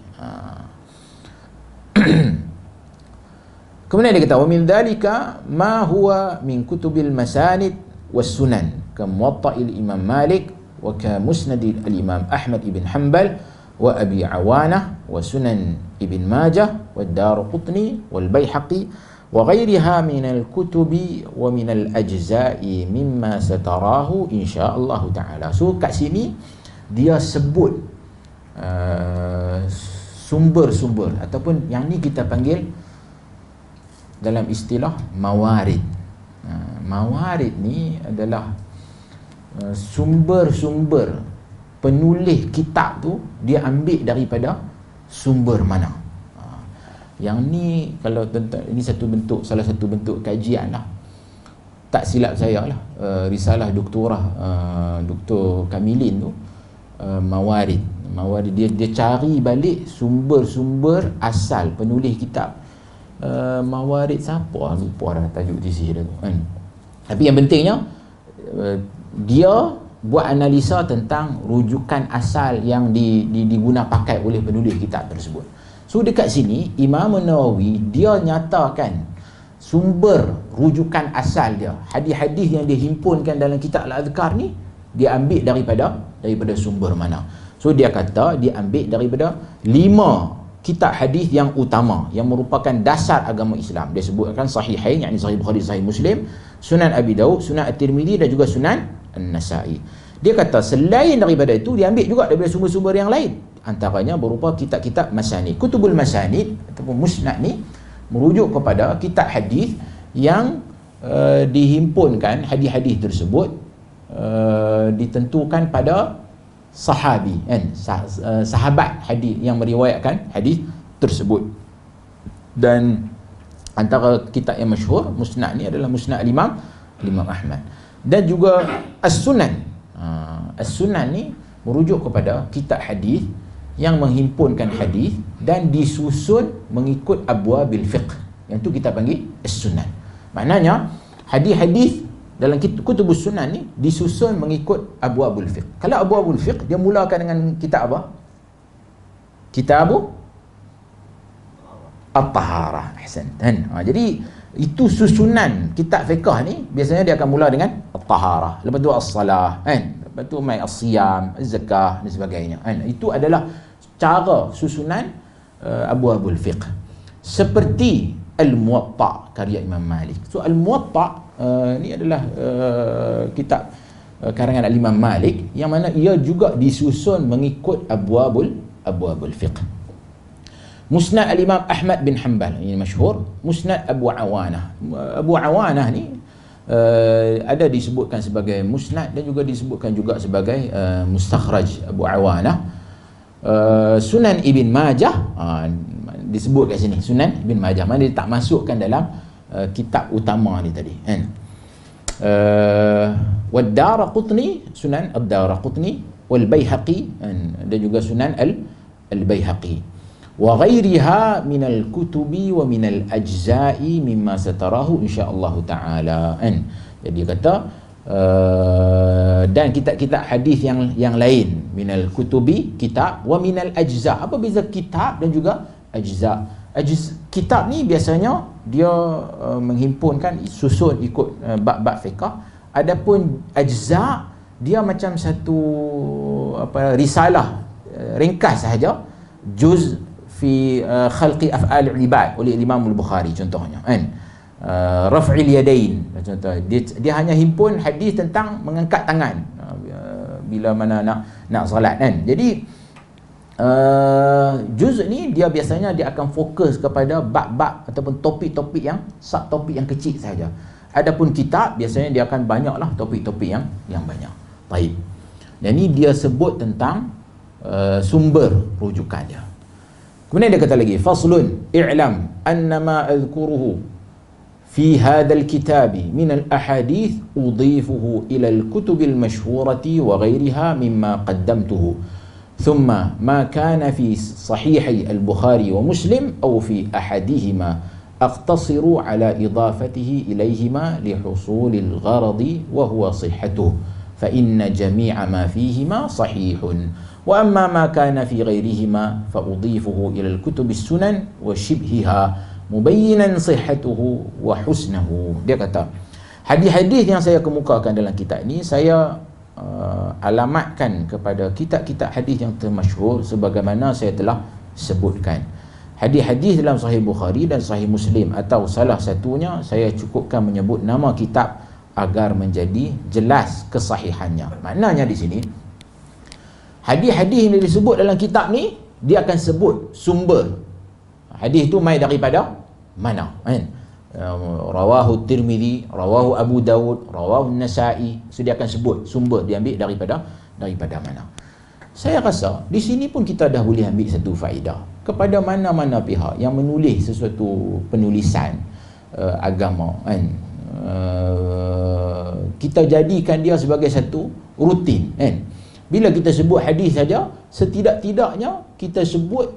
Kemudian dia kata, wa min dhalika ma huwa min kutubil masanid was sunan ka Muwatta'il Imam Malik wa ka musnad al-Imam Ahmad ibn Hanbal wa Abi Awanah wa Sunan Ibn Majah wa Daraqutni wal Baihaqi wa ghairiha min al-kutubi wa min al-ajza'i mimma satarahu insya-Allah taala. So kat sini dia sebut sumber-sumber ataupun yang ni kita panggil dalam istilah mawarid. Mawarid ni adalah sumber-sumber penulis kitab tu dia ambil daripada sumber mana. Yang ni kalau tentang ini salah satu bentuk kajian lah. Tak silap saya lah, risalah doktorah Dr. Kamilin tu, mawarid dia cari balik sumber-sumber asal penulis kitab. Mawarid siapa? Lupa dah tajuk tisi dia tu kan. Tapi yang pentingnya dia buat analisa tentang rujukan asal yang diguna pakai oleh penulis kitab tersebut. So dekat sini Imam Nawawi dia nyatakan sumber rujukan asal dia, hadis-hadis yang dihimpunkan dalam kitab Al-Adhkar ni dia ambil daripada sumber mana. So dia kata dia ambil daripada 5 kitab hadis yang utama yang merupakan dasar agama Islam. Dia sebutkan Sahihain, yakni Sahih Bukhari, Sahih Muslim, Sunan Abi Daud, Sunan At-Tirmidzi dan juga Sunan An-Nasa'i. Dia kata selain daripada itu dia ambil juga daripada sumber-sumber yang lain, antaranya berupa kitab-kitab masanid. Kutubul masanid ataupun musnad ni merujuk kepada kitab hadis yang dihimpunkan hadis-hadis tersebut ditentukan pada sahabi kan, sahabat hadis yang meriwayatkan hadis tersebut. Dan antara kitab yang masyhur musnad ni adalah musnad Imam Ahmad dan juga As-Sunan. As-Sunan ni merujuk kepada kitab hadis yang menghimpunkan hadis dan disusun mengikut abwabil fiqh. Yang tu kita panggil As-Sunan. Maknanya hadis-hadis dalam kutubus sunan ni disusun mengikut abwabul fiqh. Kalau abwabul fiqh dia mulakan dengan kitab apa? Kitab At-Taharah. Ahsantan. Jadi itu susunan kitab fiqh ni biasanya dia akan mula dengan At-Taharah, lepas tu As-Salah kan, lepas tu mai As-Siyam, Az-Zakah dan sebagainya kan. Itu adalah cara susunan abwabul fiqh. Seperti Al-Muwatta karya Imam Malik. So Al-Muwatta ni adalah kitab karangan Imam Malik yang mana ia juga disusun mengikut abwabul fiqh. Musnad Al-Imam Ahmad bin Hanbal ini masyhur, Musnad Abu Awanah. Abu Awanah ni ada disebutkan sebagai musnad dan juga disebutkan juga sebagai mustakhraj Abu Awanah. Sunan Ibn Majah disebut kat sini, Sunan Ibn Majah, mana dia tak masukkan dalam kitab utama ni tadi kan. Wad Daraqutni, Sunan Ad-Daraqutni wal Baihaqi dan juga Sunan Al-Baihaqi wa ghairiha min al-kutubi wa min al-ajza'i mimma satarahu insya-Allah taala kan. Jadi kata dan kitab-kitab hadis yang lain, minal kutubi kitab wa minal ajza. Apa beza kitab dan juga ajza? Kitab ni biasanya dia menghimpunkan susun ikut bab-bab fiqh. Adapun ajza dia macam satu risalah ringkas sahaja, juz fi khalqi af'al ibad oleh Imam Al-Bukhari contohnya kan. Raf'il yadain contoh, dia hanya himpun hadis tentang mengangkat tangan bila mana nak solat kan. Jadi juz ni dia biasanya dia akan fokus kepada bab-bab ataupun topik-topik yang subtopik yang kecil saja. Adapun kitab biasanya dia akan banyaklah topik-topik yang banyak. Baik. Dan ni dia sebut tentang sumber rujukan dia. Kemudian dia kata lagi, faslun i'lam annama adhkuruhu في هذا الكتاب من الأحاديث أضيفه إلى الكتب المشهورة وغيرها مما قدمته ثم ما كان في صحيحي البخاري ومسلم أو في أحدهما أقتصر على إضافته إليهما لحصول الغرض وهو صحته فإن جميع ما فيهما صحيح وأما ما كان في غيرهما فأضيفه إلى الكتب السنن وشبهها mubayyinan sihhatuhu wa husnahu. Dia kata hadis-hadis yang saya kemukakan dalam kitab ini saya alamatkan kepada kitab-kitab hadis yang termasyhur sebagaimana saya telah sebutkan. Hadis-hadis dalam Sahih Bukhari dan Sahih Muslim atau salah satunya, saya cukupkan menyebut nama kitab agar menjadi jelas kesahihannya. Maknanya di sini, hadis-hadis yang disebut dalam kitab ni, dia akan sebut sumber. Hadis tu mai daripada mana? Kan? Rawahu Tirmizi, rawahu Abu Daud, rawahu Nasa'i. So dia akan sebut sumber dia ambil daripada mana. Saya rasa di sini pun kita dah boleh ambil satu faedah kepada mana-mana pihak yang menulis sesuatu penulisan agama, kan? Kita jadikan dia sebagai satu rutin, kan? Bila kita sebut hadis saja, setidak-tidaknya kita sebut,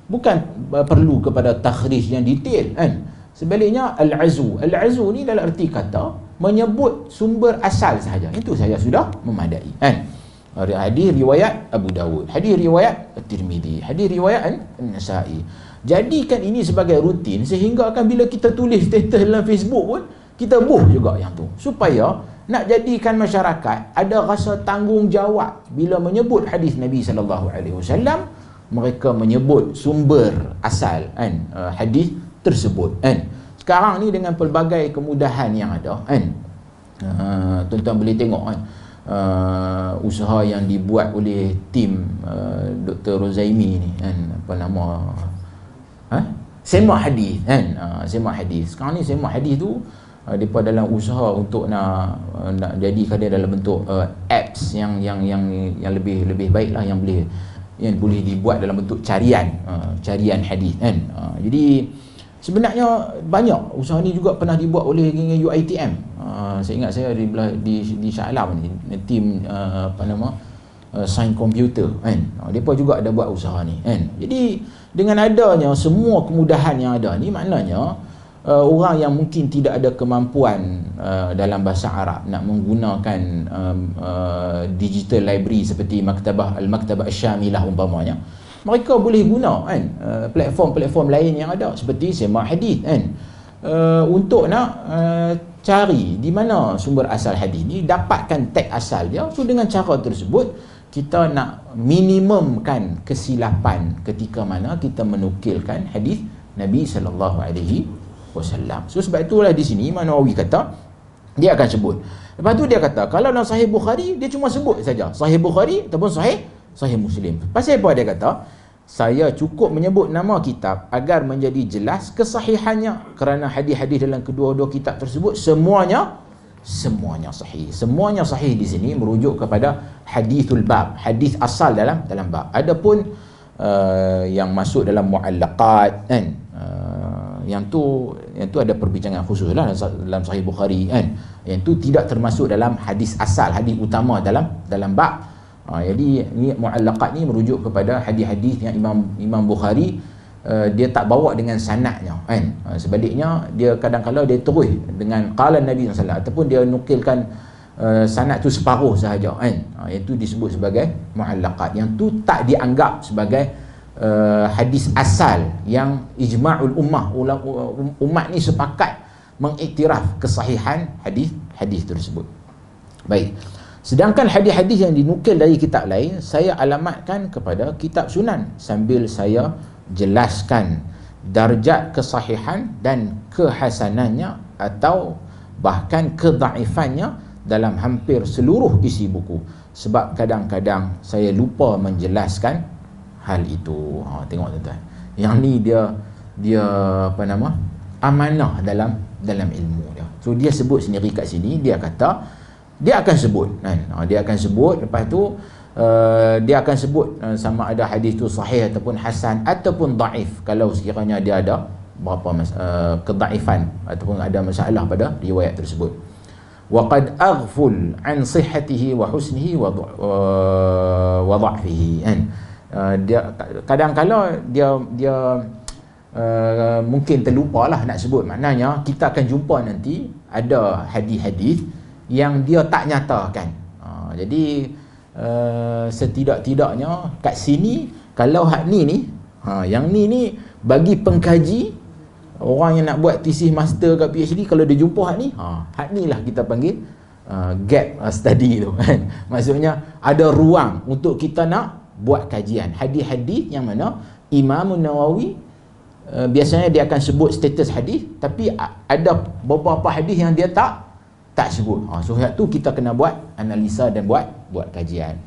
bukan perlu kepada takhrij yang detail, kan? Sebaliknya al-azu ni dalam erti kata menyebut sumber asal sahaja, itu saja sudah memadai, kan? Hadis riwayat Abu Dawud, hadis riwayat Tirmizi, hadis riwayat Nasa'i. Jadikan ini sebagai rutin sehingga akan bila kita tulis status dalam Facebook pun kita buh juga yang tu, supaya nak jadikan masyarakat ada rasa tanggungjawab bila menyebut hadis Nabi sallallahu alaihi wasallam, mereka menyebut sumber asal, kan, hadis tersebut, kan. Sekarang ni dengan pelbagai kemudahan yang ada, kan, tuan-tuan boleh tengok, kan, usaha yang dibuat oleh tim Dr. Rozaimi ni, kan, apa nama, semak hadis, kan, semak hadis. Sekarang ni semak hadis tu mereka dalam usaha untuk nak jadikan dia dalam bentuk apps yang lebih baiklah, yang boleh dibuat dalam bentuk carian hadis, kan. Jadi sebenarnya banyak usaha ni juga pernah dibuat oleh UiTM. Saya ingat saya di Shah Alam ni, tim sains komputer, kan. Mereka juga ada buat usaha ni, kan. Jadi dengan adanya semua kemudahan yang ada ni, maknanya orang yang mungkin tidak ada kemampuan dalam bahasa Arab nak menggunakan digital library seperti Al-Maktabah Asy-Syamilah umpamanya, mereka boleh guna, kan, platform-platform lain yang ada seperti semak hadis, kan, untuk nak cari di mana sumber asal hadis ni, dapatkan tag asal dia. So dengan cara tersebut kita nak minimumkan kesilapan ketika mana kita menukilkan hadis Nabi sallallahu alaihi wasallam. So sebab itulah di sini Imam Nawawi kata dia akan sebut. Lepas tu dia kata kalau dalam Sahih Bukhari dia cuma sebut saja Sahih Bukhari ataupun Sahih Muslim. Pasal apa dia kata? Saya cukup menyebut nama kitab agar menjadi jelas kesahihannya, kerana hadis-hadis dalam kedua-dua kitab tersebut semuanya sahih. Semuanya sahih di sini merujuk kepada hadithul bab, hadis asal dalam bab. Adapun yang masuk dalam muallaqat, kan, yang tu ada perbincangan khusus lah dalam Sahih Bukhari, kan. Yang tu tidak termasuk dalam hadis asal, hadis utama dalam bab. Jadi ni muallaqat ni merujuk kepada hadis-hadis yang Imam Bukhari dia tak bawa dengan sanadnya, kan. Sebaliknya dia kadang-kala dia terus dengan qala Nabi sallallahu alaihi wasallam, ataupun dia nukilkan sanad tu separuh sahaja, kan. Itu disebut sebagai muallaqat. Yang tu tak dianggap sebagai hadis asal yang ijma'ul ummah, umat ni sepakat mengiktiraf kesahihan hadis tersebut. Baik. Sedangkan hadis-hadis yang dinukil dari kitab lain saya alamatkan kepada kitab Sunan sambil saya jelaskan darjat kesahihan dan kehasanannya atau bahkan kedaifannya dalam hampir seluruh isi buku, sebab kadang-kadang saya lupa menjelaskan hal itu. Tengok tuan-tuan, yang ni dia amanah dalam ilmu dia. So dia sebut sendiri kat sini, dia kata dia akan sebut, kan. Dia akan sebut, lepas tu dia akan sebut sama ada hadis tu sahih ataupun hasan ataupun daif kalau sekiranya dia ada berapa kedaifan ataupun ada masalah pada riwayat tersebut. Wa qad aghful an sihhatihi wa husnihi wa dha'fihi, kan. Dia kadang-kala dia mungkin terlupalah nak sebut. Maknanya kita akan jumpa nanti ada hadis-hadis yang dia tak nyatakan. Jadi setidak-tidaknya kat sini kalau hak ni yang ni bagi pengkaji, orang yang nak buat thesis master kat PhD, kalau dia jumpa hak ni lah kita panggil gap study tu kan. Maksudnya ada ruang untuk kita nak buat kajian hadis-hadis yang mana Imam Nawawi biasanya dia akan sebut status hadis, tapi ada beberapa hadis yang dia tak sebut. So sebab tu kita kena buat analisa dan buat kajian.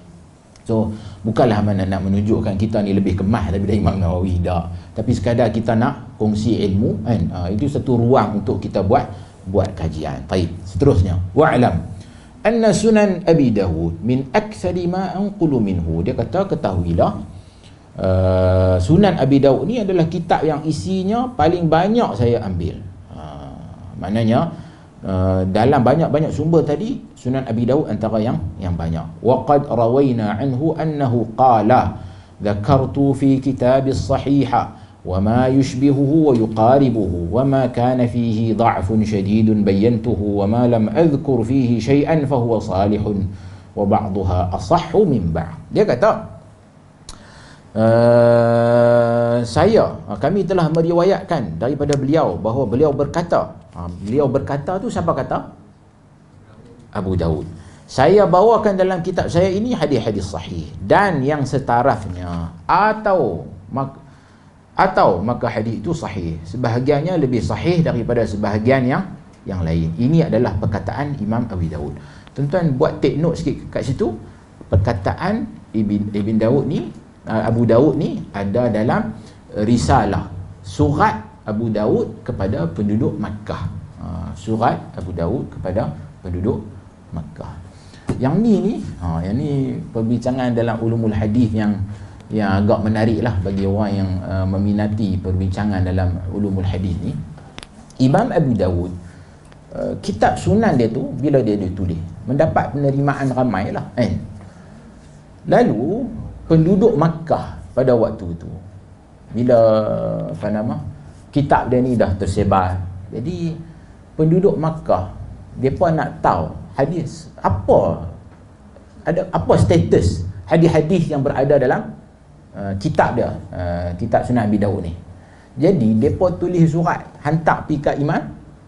So bukanlah mana nak menunjukkan kita ni lebih kemas daripada Imam Nawawi, tak. Tapi sekadar kita nak kongsi ilmu kan. Itu satu ruang untuk kita buat kajian. Baik, seterusnya. Wa'lam anna sunan Abi Dawud min aktsari ma anqulu minhu. Dia kata ketahuilah Sunan Abi Dawud ni adalah kitab yang isinya paling banyak saya ambil. Maknanya dalam banyak-banyak sumber tadi, Sunan Abi Dawud antara yang banyak. Wa qad rawayna anhu annahu qala dzakartu fi kitabis sahiha wa ma yushbihuhu wa yuqaribuhu wa ma kana fihi dha'fun shadidun bayyantuhu wa ma lam adhkur fihi shay'an fa huwa salihun wa ba'daha asahhu min ba'd. Dia kata kami telah meriwayatkan daripada beliau bahawa beliau berkata, beliau berkata tu siapa kata? Abu Dawud. Saya bawakan dalam kitab saya ini hadis-hadis sahih dan yang setarafnya atau maka hadis itu sahih, sebahagiannya lebih sahih daripada sebahagian yang lain. Ini adalah perkataan Imam Abu Dawud. Tuan-tuan buat take note sikit kat situ. Perkataan Ibn Dawud ni, Abu Dawud ni ada dalam risalah surat Abu Dawud kepada penduduk Makkah. Surat Abu Dawud kepada penduduk Makkah. Yang ni perbincangan dalam ulumul hadis yang agak menarik lah bagi orang yang meminati perbincangan dalam ulumul hadis ni. Imam Abu Dawud, kitab sunan dia tu bila dia tulis mendapat penerimaan ramai lah kan. Lalu penduduk Makkah pada waktu tu, bila kitab dia ni dah tersebar, jadi penduduk Makkah mereka nak tahu hadis apa status hadis-hadis yang berada dalam kitab dia, kitab Sunan Abi Dawud ni. Jadi mereka tulis surat hantar pergi kat Imam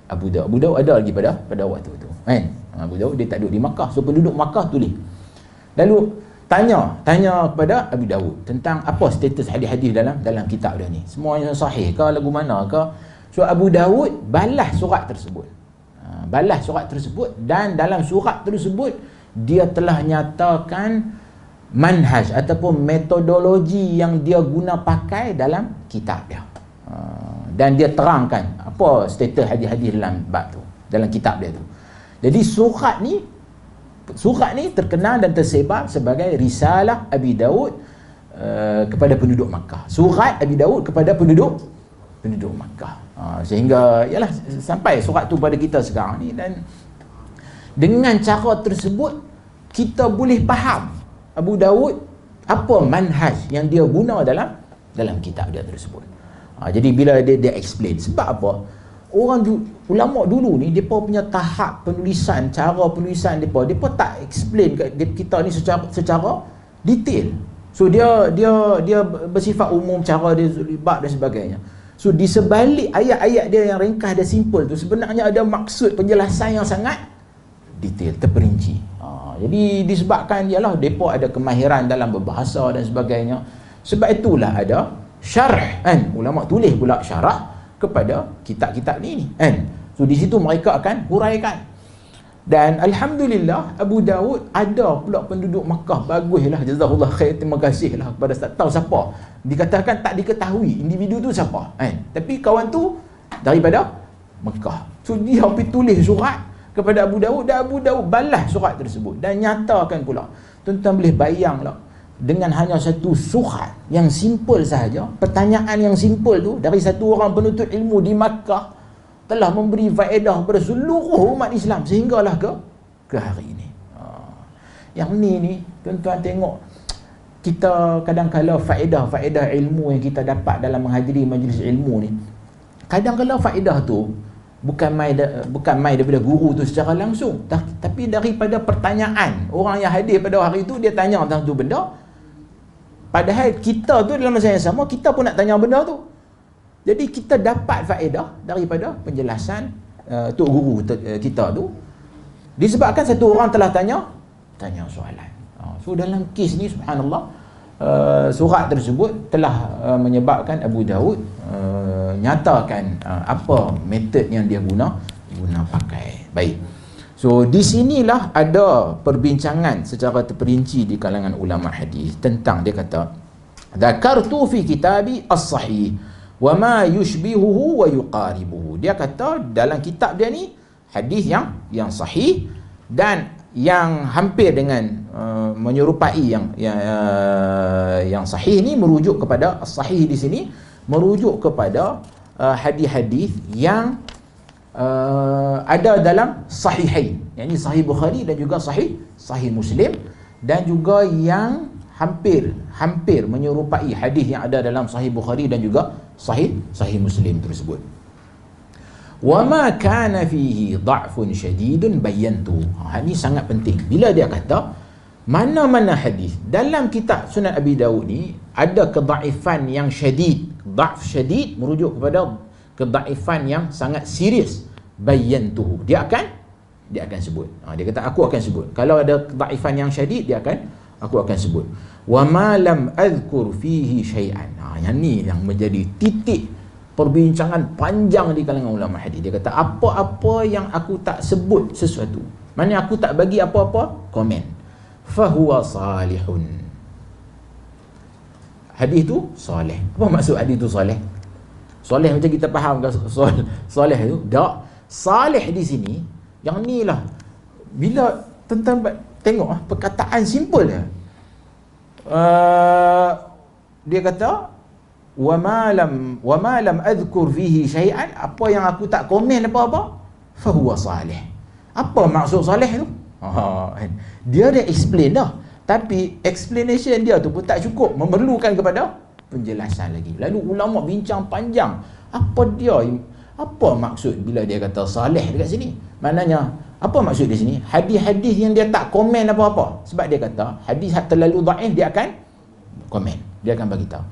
Abu Dawud. Abu Dawud ada lagi pada waktu tu kan. Abu Dawud dia tak duduk di Makkah, so penduduk Makkah tulis. Lalu tanya kepada Abu Dawud tentang apa status hadis-hadis dalam kitab dia ni. Semuanya sahih ke, lagu mana ke? So Abu Dawud balas surat tersebut. Dan dalam surat tersebut dia telah nyatakan manhaj ataupun metodologi yang dia guna pakai dalam kitab dia. Dan dia terangkan apa status hadis-hadis dalam bab tu, dalam kitab dia tu. Jadi surat ni terkenal dan tersebar sebagai risalah Abi Dawud kepada penduduk Makkah. Surat Abi Dawud kepada penduduk Makkah. Sehingga yalah sampai surat tu pada kita sekarang ni, dan dengan cara tersebut kita boleh faham Abu Dawud apa manhaj yang dia guna dalam kitab dia tersebut. Jadi bila dia explain sebab apa? Ulama dulu ni depa punya tahap penulisan, cara penulisan depa tak explain kat kita ni secara detail. So dia bersifat umum, cara dia bab dan sebagainya. So di sebalik ayat-ayat dia yang ringkas dan simple tu sebenarnya ada maksud penjelasan yang sangat detail, terperinci. Jadi disebabkan ialah depa ada kemahiran dalam berbahasa dan sebagainya. Sebab itulah ada syarh kan. Ulama tulis pula syarah kepada kitab-kitab ni kan. So di situ mereka akan huraikan. Dan alhamdulillah Abu Dawud ada pula penduduk Makkah. Baguslah, jazakallah khair, terima kasihlah kepada tak tahu siapa. Dikatakan tak diketahui individu tu siapa kan. Tapi kawan tu daripada Makkah. So dia pergi tulis surat kepada Abu Dawud dan Abu Dawud balas surat tersebut dan nyatakan pula. Tuan-tuan boleh bayanglah, dengan hanya satu surat yang simple sahaja, pertanyaan yang simple tu dari satu orang penuntut ilmu di Makkah telah memberi faedah kepada seluruh umat Islam sehinggalah ke hari ini. Yang ni tuan-tuan tengok, kita kadang-kala faedah ilmu yang kita dapat dalam menghadiri majlis ilmu ni, kadang-kala faedah tu bukan mai daripada guru tu secara langsung, tapi daripada pertanyaan orang yang hadir pada hari itu. Dia tanya tentang tu benda, padahal kita tu dalam masa yang sama kita pun nak tanya benda tu. Jadi kita dapat faedah daripada penjelasan tok guru kita tu Disebabkan satu orang telah tanya soalan. So dalam kes ni subhanallah, surat tersebut telah menyebabkan Abu Daud nyatakan apa metod yang dia guna pakai. Baik. So di sinilah ada perbincangan secara terperinci di kalangan ulama hadis tentang, dia kata, "Dzakartu fi kitabi as-sahih wa ma yushbihuhu wa yuqaribuhu." Dia kata dalam kitab dia ni hadis yang sahih dan yang hampir dengan menyerupai yang sahih ni merujuk kepada as-sahih di sini merujuk kepada hadis-hadis yang ada dalam sahihain, yakni sahih Bukhari dan juga sahih Muslim, dan juga yang hampir menyerupai hadis yang ada dalam sahih Bukhari dan juga sahih Muslim tersebut. Wa ma kana fihi dha'fun shadidun bayyantu. Ini sangat penting. Bila dia kata mana-mana hadis dalam kitab Sunan Abi Dawud ni ada kedhaifan yang syadid, dha'f syadid merujuk kepada kedhaifan yang sangat serius, bayyantuhu, dia akan sebut. Dia kata aku akan sebut. Kalau ada kedhaifan yang syadid, aku akan sebut. Wa ma lam adhkur fihi syai'an. Yang ni yang menjadi titik perbincangan panjang di kalangan ulama hadis. Dia kata apa-apa yang aku tak sebut sesuatu, maknanya aku tak bagi apa-apa komen, fahuwa salihun. Hadis tu soleh. Apa maksud hadis tu soleh? Soleh macam kita faham ke soleh tu? Tak. Salih di sini, yang ni lah, bila tentang tengok perkataan simple dia. Dia kata wa ma lam adhkur fihi syai'an, apa yang aku tak komen apa-apa, fa huwa salih. Apa maksud salih tu? Dia dah explain dah, tapi explanation dia tu pun tak cukup, memerlukan kepada penjelasan lagi. Lalu ulama bincang panjang, apa maksud bila dia kata salih dekat sini? Maknanya apa maksud di sini? Hadis-hadis yang dia tak komen apa-apa. Sebab dia kata hadis terlalu dhaif dia akan komen, dia akan bagi tahu.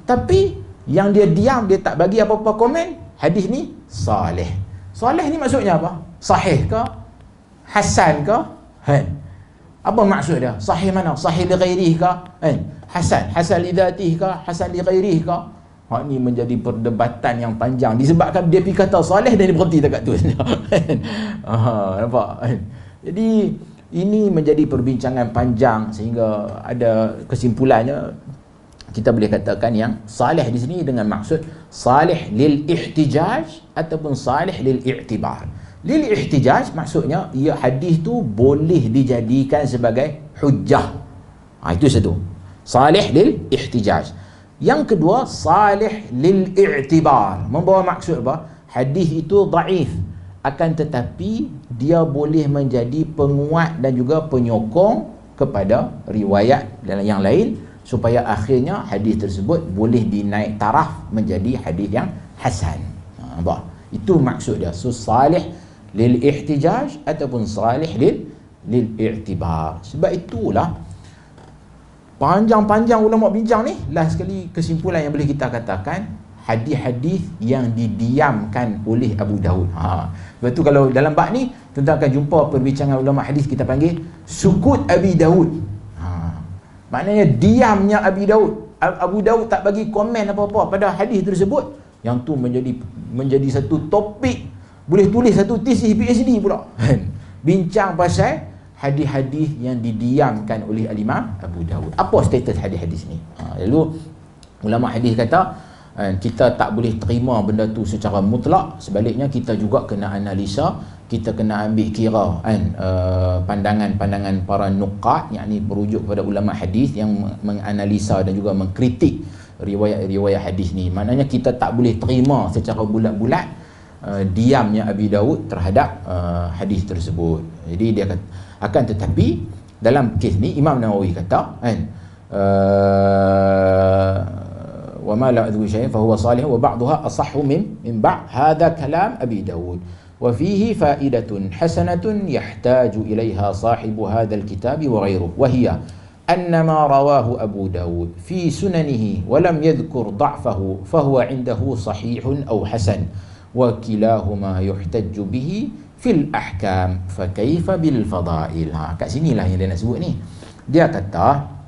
Tapi yang dia diam, dia tak bagi apa-apa komen, hadis ni salih. Salih ni maksudnya apa? Sahih ke? Hasan ke? Apa maksud dia? Sahih mana? Sahih li ghairihi ke? Hasan li dzatihi ke? Hasan li ghairihi ke? Ini menjadi perdebatan yang panjang, disebabkan dia pergi kata salih dan dia berhenti dekat tu. Nampak? Jadi ini menjadi perbincangan panjang sehingga ada kesimpulannya. Kita boleh katakan yang salih di sini dengan maksud salih lil ihtijaj ataupun salih lil i'tibar. Lil ihtijaj maksudnya ia hadis tu boleh dijadikan sebagai hujjah. Itu satu. Salih lil ihtijaj. Yang kedua, salih lil i'tibar, membawa maksud apa? Hadis itu dhaif, akan tetapi dia boleh menjadi penguat dan juga penyokong kepada riwayat yang lain, supaya akhirnya hadis tersebut boleh dinaik taraf menjadi hadis yang hasan. Nampak? Itu maksud dia. So salih lil ihtijaj ataupun salih lil i'tibar. Sebab itulah panjang-panjang ulama bincang ni. Last sekali kesimpulan yang boleh kita katakan, hadis-hadis yang didiamkan oleh Abu Daud. Lepas tu kalau dalam bab ni kita akan jumpa perbincangan ulama hadis, kita panggil sukut Abi Daud. Maknanya diamnya Abi Daud. Abu Daud tak bagi komen apa-apa pada hadis tersebut. Yang tu menjadi satu topik, boleh tulis satu tesis PhD pula. Bincang pasal hadis-hadis yang didiamkan oleh Al-Imam Abu Daud. Apa status hadis-hadis ni? Lalu ulama hadis kata kita tak boleh terima benda tu secara mutlak. Sebaliknya kita juga kena analisa, kita kena ambil kira pandangan-pandangan para nuqat, yakni merujuk kepada ulama hadis yang menganalisa dan juga mengkritik riwayat-riwayat hadis ni. Maknanya kita tak boleh terima secara bulat-bulat diamnya Abi Daud terhadap hadis tersebut. Jadi dia kata, akan tetapi dalam kes ni Imam Nawawi kata wa ma la adhu syai'an fa huwa salih wa ba'daha asahhu min ba'd hadha kalam Abi Daud wa fihi fa'idatun hasanatun yahtaju ilaiha sahibu hadha al-kitab wa ghayruhu wa hiya anna ma rawahu Abu Daud fi sunanihi wa lam yadhkur ضعفه fa huwa 'indahu sahihun aw hasan wa kilahuma yuhtajju bihi fil ahkam fa kaifa bil fadail. Kat sinilah yang dia nak sebut ni. Dia kata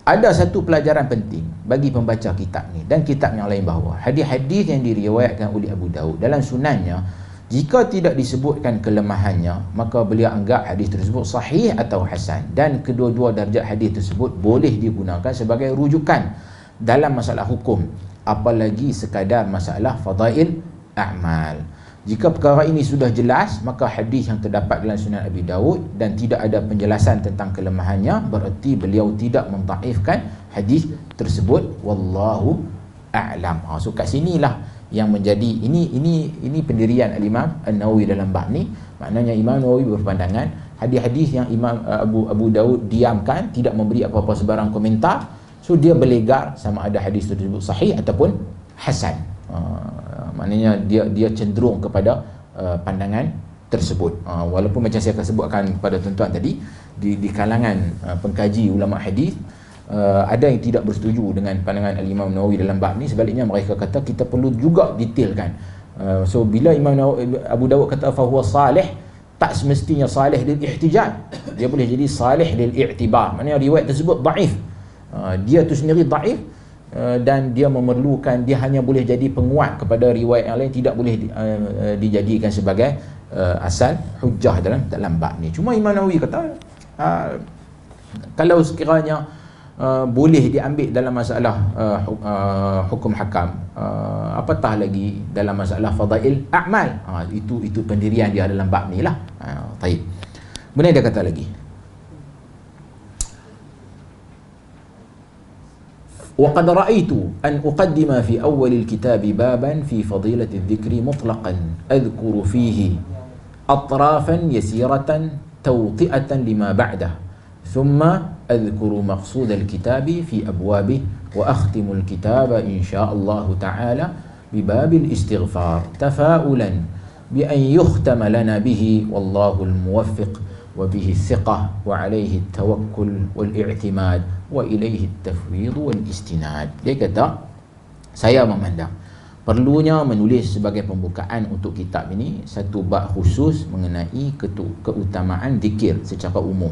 ada satu pelajaran penting bagi pembaca kitab ni dan kitab yang lain, bahawa hadis-hadis yang diriwayatkan oleh Abu Daud dalam sunannya, jika tidak disebutkan kelemahannya, maka beliau anggap hadis tersebut sahih atau hasan, dan kedua-dua darjat hadis tersebut boleh digunakan sebagai rujukan dalam masalah hukum, apalagi sekadar masalah fadail a'mal. Jika perkara ini sudah jelas, maka hadis yang terdapat dalam Sunan Abi Daud dan tidak ada penjelasan tentang kelemahannya, bererti beliau tidak mentaifkan hadis tersebut. Wallahu a'lam. So kat sinilah yang menjadi ini pendirian Al-Imam An-Nawawi dalam bab ni. Maknanya Imam Nawawi berpandangan hadis-hadis yang Imam Abu Daud diamkan, tidak memberi apa-apa sebarang komentar, so dia berlegar sama ada hadis tersebut sahih ataupun hasan. Maknanya dia cenderung kepada pandangan tersebut. Walaupun macam saya akan sebutkan kepada tuan-tuan tadi, di kalangan pengkaji ulama hadis, ada yang tidak bersetuju dengan pandangan Al-Imam Nawawi dalam bab ni. Sebaliknya mereka kata kita perlu juga detailkan. So bila Imam Abu Dawud kata fahuwa salih, tak semestinya salih lil ihtijaj, dia boleh jadi salih lil i'tibar. Maknanya riwayat tersebut daif, dia tu sendiri daif, dan dia memerlukan, dia hanya boleh jadi penguat kepada riwayat yang lain, tidak boleh dijadikan sebagai asal hujjah dalam bab ni. Cuma Imam Nawawi kata kalau sekiranya boleh diambil dalam masalah hukum hakam, apatah lagi dalam masalah fadail a'mal. Itu pendirian dia dalam bab ni lah. Baik. Kemudian dia kata lagi, وقد رأيت أن أقدم في أول الكتاب بابا في فضيلة الذكر مطلقا أذكر فيه أطرافا يسيرة توطئة لما بعده، ثم أذكر مقصود الكتاب في أبوابه، وأختم الكتاب إن شاء الله تعالى بباب الاستغفار تفاؤلا بأن يختم لنا به والله الموفق وبه الثقة وعليه التوكل والاعتماد وإليه التفويض والاستناد. Dia kata, saya memandang perlunya menulis sebagai pembukaan untuk kitab ini satu bab khusus mengenai keutamaan zikir secara umum,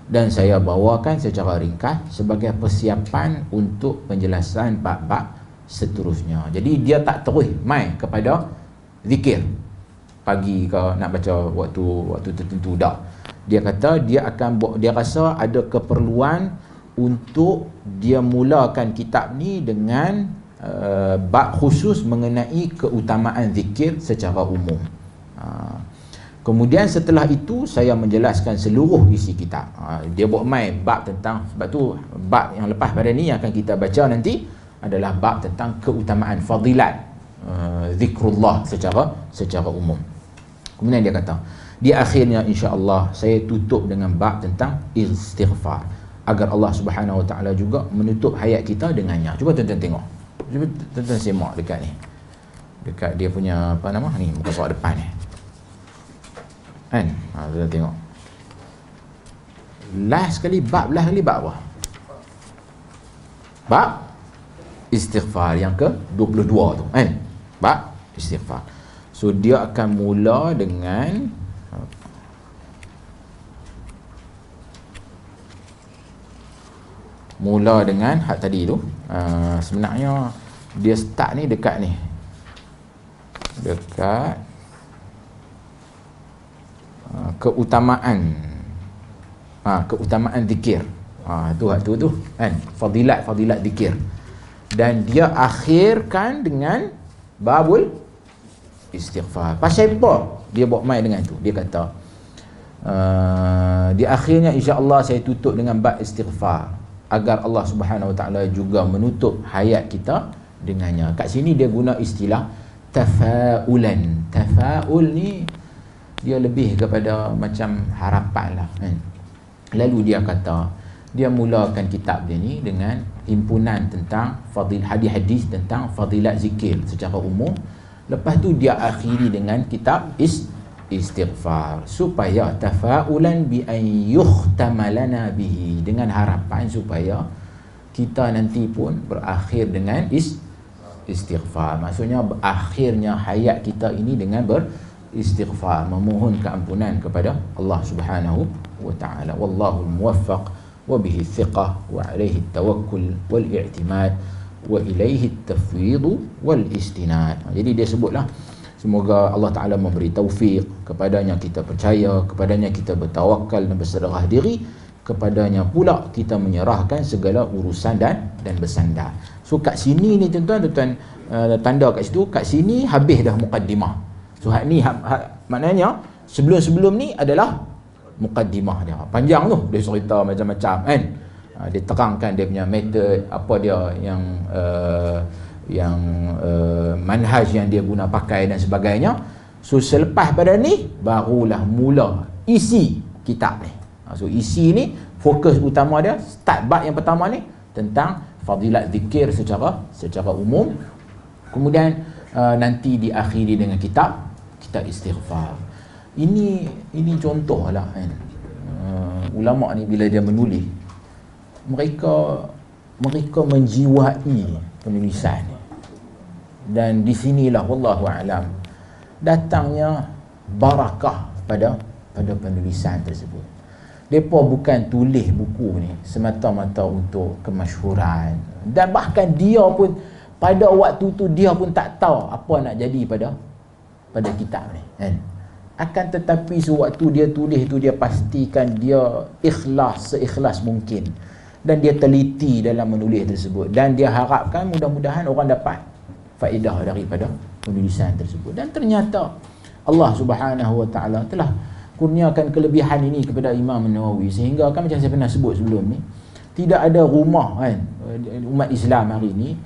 dan saya bawakan secara ringkas sebagai persiapan untuk penjelasan bab-bab seterusnya. Jadi dia tak terus mai kepada zikir pagi ke nak baca waktu tertentu, dah. Dia kata dia rasa ada keperluan untuk dia mulakan kitab ni dengan bab khusus mengenai keutamaan zikir secara umum. Kemudian setelah itu saya menjelaskan seluruh isi kitab. Dia buat main bab tentang, sebab tu bab yang lepas pada ni yang akan kita baca nanti adalah bab tentang keutamaan fadilat zikrullah secara umum. Kemudian dia kata, di akhirnya insya-Allah saya tutup dengan bab tentang istighfar, agar Allah Subhanahu Wa Taala juga menutup hayat kita dengannya. Cuba tuan-tuan tengok. Cuba tuan-tuan semak dekat ni. Dekat dia punya apa nama ni, muka surat depan ni. Kan? Tuan-tuan tengok. Last kali bab apa? Bab istighfar yang ke-22 tu, kan? Bab istighfar. So dia akan mula dengan hak tadi tu. Sebenarnya dia start ni dekat ni, dekat keutamaan zikir. Tu kan, fadilat zikir, dan dia akhirkan dengan babul istighfar. Pasal apa dia buat main dengan tu? Dia kata di akhirnya insya-Allah saya tutup dengan bab istighfar, agar Allah Subhanahu Wa Taala juga menutup hayat kita dengannya. Kat sini dia guna istilah tafaulan. Tafaul ni dia lebih kepada macam harapan lah, kan? Lalu dia kata dia mulakan kitab dia ni dengan himpunan tentang hadis-hadis tentang fadilat zikir secara umum. Lepas tu dia akhiri dengan kitab istighfar, supaya tafaulan bi an yuhtama lana bihi, dengan harapan supaya kita nanti pun berakhir dengan beristighfar. Maksudnya akhirnya hayat kita ini dengan beristighfar, memohon keampunan kepada Allah Subhanahu wa taala. Wallahu al-muwaffaq wa bihi thiqah wa alaihi tawakkul wal i'timad wa ilaihi at-tafwid wal istinad. Jadi dia sebutlah semoga Allah Taala memberi taufik, kepadanya kita percaya, kepadanya kita bertawakal dan berserah diri, kepadanya pula kita menyerahkan segala urusan dan bersandar. So kat sini ni tuan-tuan tanda kat situ, kat sini habis dah mukaddimah. So ni maknanya sebelum-sebelum ni adalah mukaddimah dia. Panjang tu dia cerita macam-macam kan. Dia terangkan dia punya metod, apa dia yang manhaj yang dia guna pakai dan sebagainya. So selepas pada ni barulah mula isi kitab ni. So isi ni fokus utama dia, start bab yang pertama ni tentang fadilat zikir secara umum. Kemudian nanti diakhiri dengan kitab istighfar. Ini contohlah kan. Ulama ni bila dia menulis, mereka menjiwai penulisan ni. Dan di sinilah wallahu alam datangnya barakah pada penulisan tersebut. Mereka bukan tulis buku ni semata-mata untuk kemasyhuran, dan bahkan dia pun pada waktu tu dia pun tak tahu apa nak jadi pada kitab ni kan. Akan tetapi sewaktu dia tulis tu, dia pastikan dia seikhlas mungkin, dan dia teliti dalam menulis tersebut, dan dia harapkan mudah-mudahan orang dapat faedah daripada penulisan tersebut. Dan ternyata Allah Subhanahu wa taala telah kurniakan kelebihan ini kepada Imam Nawawi, sehingga kan macam saya pernah sebut sebelum ni, tidak ada rumah kan umat Islam hari ini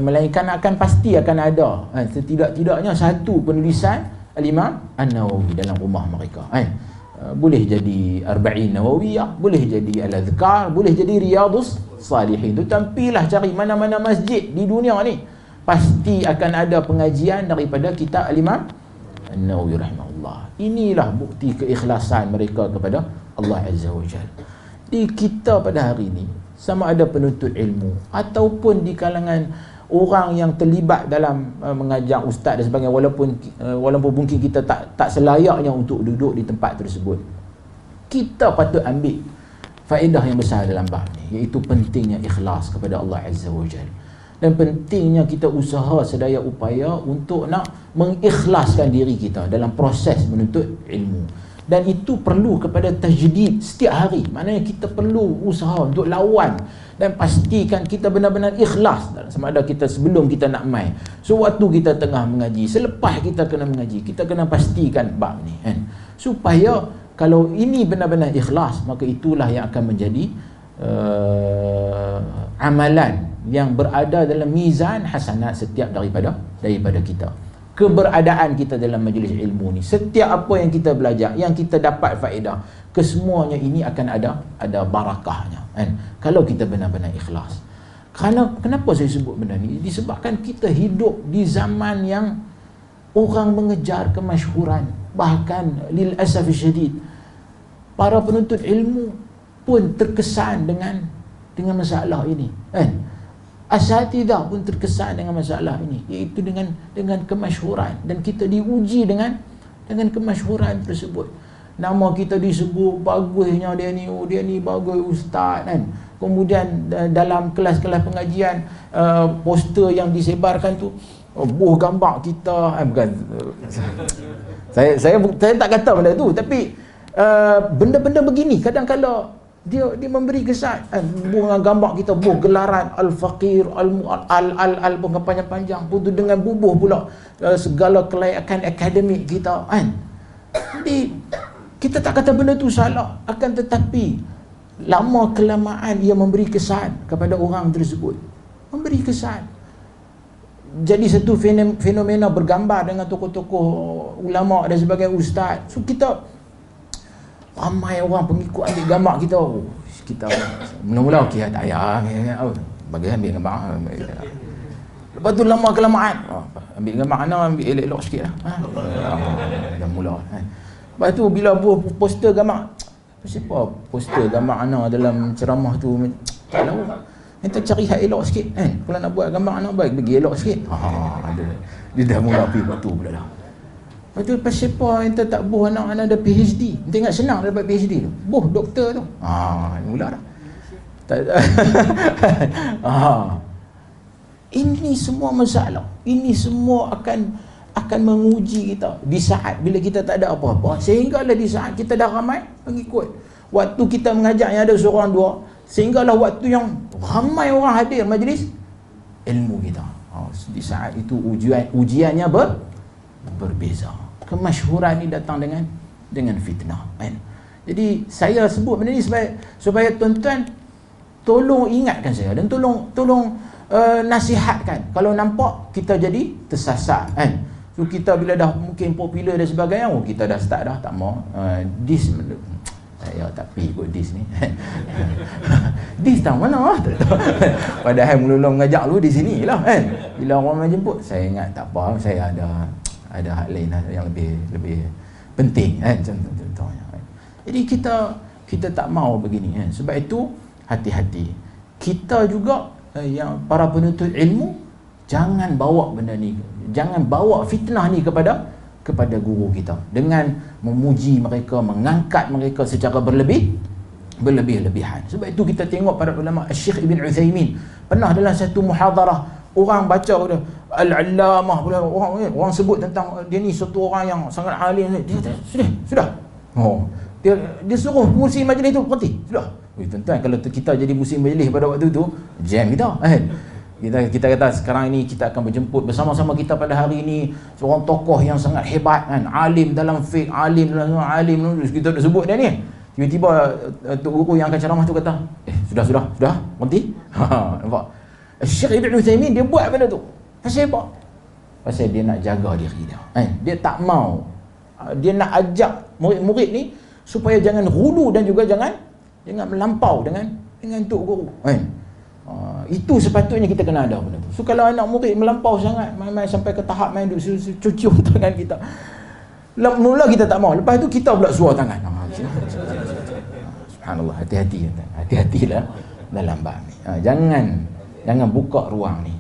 melainkan pasti akan ada kan, setidak-tidaknya satu penulisan Al-Imam An-Nawawi dalam rumah mereka kan. Boleh jadi Arba'in Nawawiyah, boleh jadi Al-Adhkar, boleh jadi Riyadhus Salihin. Tu tampilah cari mana-mana masjid di dunia ni, pasti akan ada pengajian daripada kitab Al-Imam An-Nawawi rahimahullah. Inilah bukti keikhlasan mereka kepada Allah Azza wa Jalla. Di kita pada hari ini, sama ada penuntut ilmu ataupun di kalangan orang yang terlibat dalam mengajar, ustaz dan sebagainya, walaupun mungkin kita tak selayaknya untuk duduk di tempat tersebut, kita patut ambil faedah yang besar dalam bab ni, iaitu pentingnya ikhlas kepada Allah Azza wa Jalla, dan pentingnya kita usaha sedaya upaya untuk nak mengikhlaskan diri kita dalam proses menuntut ilmu. Dan itu perlu kepada tajdid setiap hari. Maknanya kita perlu usaha untuk lawan dan pastikan kita benar-benar ikhlas, sama ada kita sebelum kita nak mai, sewaktu kita tengah mengaji, selepas kita kena mengaji, kita kena pastikan bab ni kan, supaya kalau ini benar-benar ikhlas, maka itulah yang akan menjadi amalan yang berada dalam mizan hasanat setiap daripada kita. Keberadaan kita dalam majlis ilmu ni, setiap apa yang kita belajar, yang kita dapat faedah, kesemuanya ini akan ada barakahnya kan, kalau kita benar-benar ikhlas. Kenapa saya sebut benda ni? Disebabkan kita hidup di zaman yang orang mengejar kemasyhuran, bahkan lil asaf syadid para penuntut ilmu pun terkesan dengan masalah ini kan. Asatidah pun terkesan dengan masalah ini, iaitu dengan kemasyhuran, dan kita diuji dengan kemasyhuran tersebut. Nama kita disebut, bagusnya dia ni bagus ustaz kan. Kemudian dalam kelas-kelas pengajian, poster yang disebarkan tu buh gambar kita bukan saya tak kata benda tu, tapi benda-benda begini kadang-kala dia memberi kesan dengan gambar kita, gelaran al-faqir al pun panjang pun tu, dengan bubuh pula segala kelayakan akademik kita kan. Jadi kita tak kata benda tu salah, akan tetapi lama kelamaan ia memberi kesan kepada orang tersebut, memberi kesan. Jadi satu fenomena bergambar dengan tokoh-tokoh ulama dan sebagainya, ustaz. So kita ramai orang pengikut ambil gambar kita. Kita mula-mula okey, tak payah bagi ambil gambar. Lepas tu lama kelamaan ambil gambar mana, ambil elok-elok sikit lah. Dah mula kan. Lepas tu bila buat poster gambar, siapa poster gambar ana dalam ceramah tu, tak tahu. Ente cari hak elok sikit kan. Kalau nak buat gambar anak baik, bagi elok sikit. Ada. Dia dah mula pergi batu pula dah. Lepas tu pasal apa ente tak buh anak-anak ada PhD? Ente ingat senang dapat PhD tu. Buh doktor tu. Mula dah. Ini semua masalah. Ini semua akan menguji kita di saat bila kita tak ada apa-apa, sehinggalah di saat kita dah ramai pengikut. Waktu kita mengajar yang ada seorang dua, sehinggalah waktu yang ramai orang hadir majlis ilmu kita. Di saat itu ujiannya berbeza. Kemasyhuran ni datang dengan fitnah kan? Jadi saya sebut benda ni supaya tuan-tuan tolong ingatkan saya dan tolong nasihatkan. Kalau nampak kita jadi tersasar kan. So kita bila dah mungkin popular dan sebagainya, kita dah start dah tak mau dis saya tak pergi ikut dis ni. Dis tahu mana padahal mula-mula mengajak lu di sini lah kan. Bila orang menjemput, saya ingat tak apa, saya ada hak lain yang lebih penting kan, contohnya kan. Jadi kita tak mau begini kan. Sebab itu hati-hati. Kita juga yang para penuntut ilmu, jangan bawa benda ni, jangan bawa fitnah ni kepada guru kita dengan memuji mereka, mengangkat mereka secara berlebih-lebihan. Sebab itu kita tengok para ulama, Syekh Ibn Uthaymin pernah dalam satu muhadarah, orang baca Al-Allamah, orang sebut tentang dia ni satu orang yang sangat alim, dia kata sudah dia suruh pengurusi majlis tu berhenti, sudah. Tuan-tuan, kalau kita jadi musim majlis pada waktu tu, jam kita kan. Kita kata sekarang ini kita akan berjemput bersama-sama kita pada hari ini seorang tokoh yang sangat hebat kan, alim dalam fiqh, alim kita dah sebut dia ni. Tiba-tiba tok guru yang akan ceramah tu kata, sudah berhenti. Nampak? Syekh Ibn Uthaymin dia buat benda tu. Pasal apa? Pasal dia nak jaga diri dia. Dia tak mau. Dia nak ajak murid-murid ni supaya jangan hulu dan juga jangan melampau dengan tok guru. Itu sepatutnya kita kena ada benda tu. So kalau anak murid melampau sangat, main sampai ke tahap main duk cucium tangan kita, mula kita tak mau, lepas tu kita pula suar tangan. Subhanallah, hati-hatilah dalam bab ni. Jangan buka ruang ni.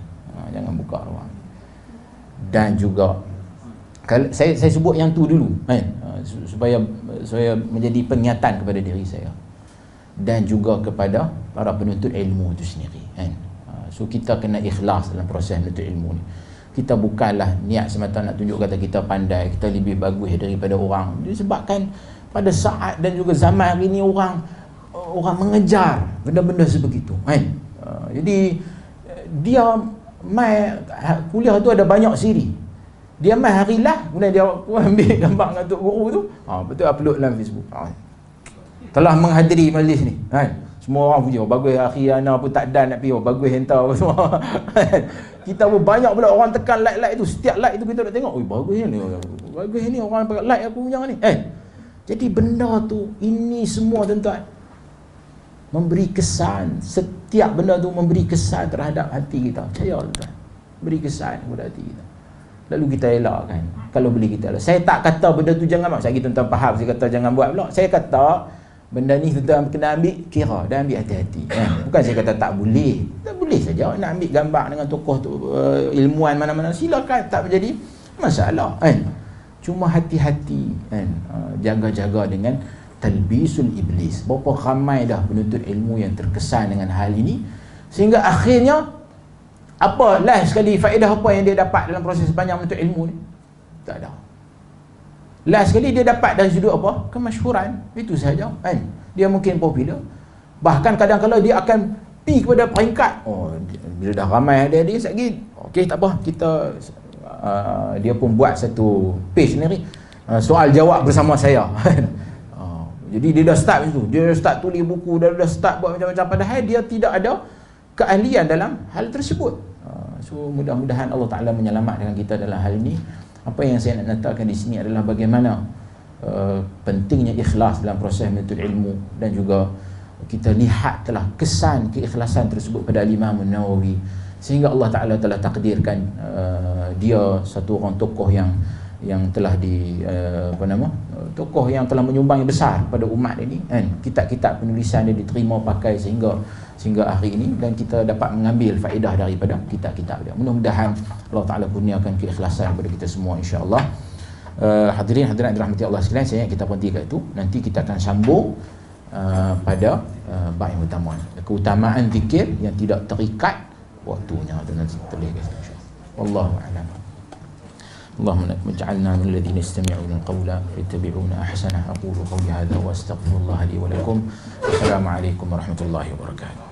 Jangan buka ruang. Dan juga kalau saya sebut yang tu dulu kan, supaya menjadi peringatan kepada diri saya dan juga kepada para penuntut ilmu itu sendiri kan. So kita kena ikhlas dalam proses menuntut ilmu ni. Kita bukanlah niat semata nak tunjuk kata kita pandai, kita lebih bagus daripada orang. Disebabkan pada saat dan juga zaman hari ni orang mengejar benda-benda sebegitu kan. Jadi dia mai kuliah tu ada banyak siri. Dia mai hari lah, kemudian dia ambil gambar dengan tok guru tu, betul upload dalam Facebook. Telah menghadiri majlis ni kan. Semua orang puji, bagus akhi ana pun tak dan nak pergi, bagus hantar semua. Kita pun banyak pula orang tekan like tu. Setiap like tu kita nak tengok, bagus ni orang pakai like aku punya ni. Jadi benda tu, ini semua tuan-tuan memberi kesan, setiap benda tu memberi kesan terhadap hati kita. Percaya tuan-tuan, beri kesan kepada hati kita. Lalu kita elakkan. Kalau boleh kita elak. Saya tak kata benda tu jangan buat. Saya tuan-tuan faham, saya kata jangan buat pula. Saya kata benda ni tuan-tuan kena ambil kira dan ambil hati-hati bukan saya kata tak boleh. Tak boleh saja nak ambil gambar dengan tokoh tu, ilmuwan mana-mana, silakan, tak menjadi masalah kan. Cuma hati-hati kan, jaga-jaga dengan talbisul iblis. Berapa ramai dah penuntut ilmu yang terkesan dengan hal ini, sehingga akhirnya apa last sekali faedah apa yang dia dapat dalam proses sepanjang menuntut ilmu ni? Tak ada. Last sekali dia dapat dari sudut apa? Kemasyhuran. Itu sahaja kan. Dia mungkin popular. Bahkan kadang-kadang dia akan pergi kepada peringkat. Bila dah ramai ada dia lagi, okey tak apa, kita dia pun buat satu page sendiri, soal jawab bersama saya. Jadi dia dah start macam tu. Dia dah start tulis buku, dah start buat macam-macam, padahal dia tidak ada keahlian dalam hal tersebut. So mudah-mudahan Allah Ta'ala menyelamatkan kita dalam hal ini. Apa yang saya nak letakkan di sini adalah bagaimana pentingnya ikhlas dalam proses menuntut ilmu, dan juga kita lihat telah kesan keikhlasan tersebut pada Imam Nawawi, sehingga Allah Ta'ala telah takdirkan dia satu orang tokoh yang telah tokoh yang telah menyumbang yang besar pada umat ini kan. Kitab-kitab penulisan dia diterima pakai sehingga sehingga hari ini, dan kita dapat mengambil faedah daripada kitab-kitab dia. Mudah-mudahan Allah Ta'ala kurniakan keikhlasan kepada kita semua, insya-Allah. Hadirin-hadirat dirahmati Allah sekalian, saya kita berhenti kat itu. Nanti kita akan sambung pada bab yang utama, keutamaan zikir yang tidak terikat waktunya. Dan nanti boleh guys, insya-Allah. Wallahu a'lam. اللهم اجعلنا من الذين يستمعون القول فيتبعون احسنه. اقول قولي هذا واستغفر الله لي ولكم. السلام عليكم ورحمه الله وبركاته.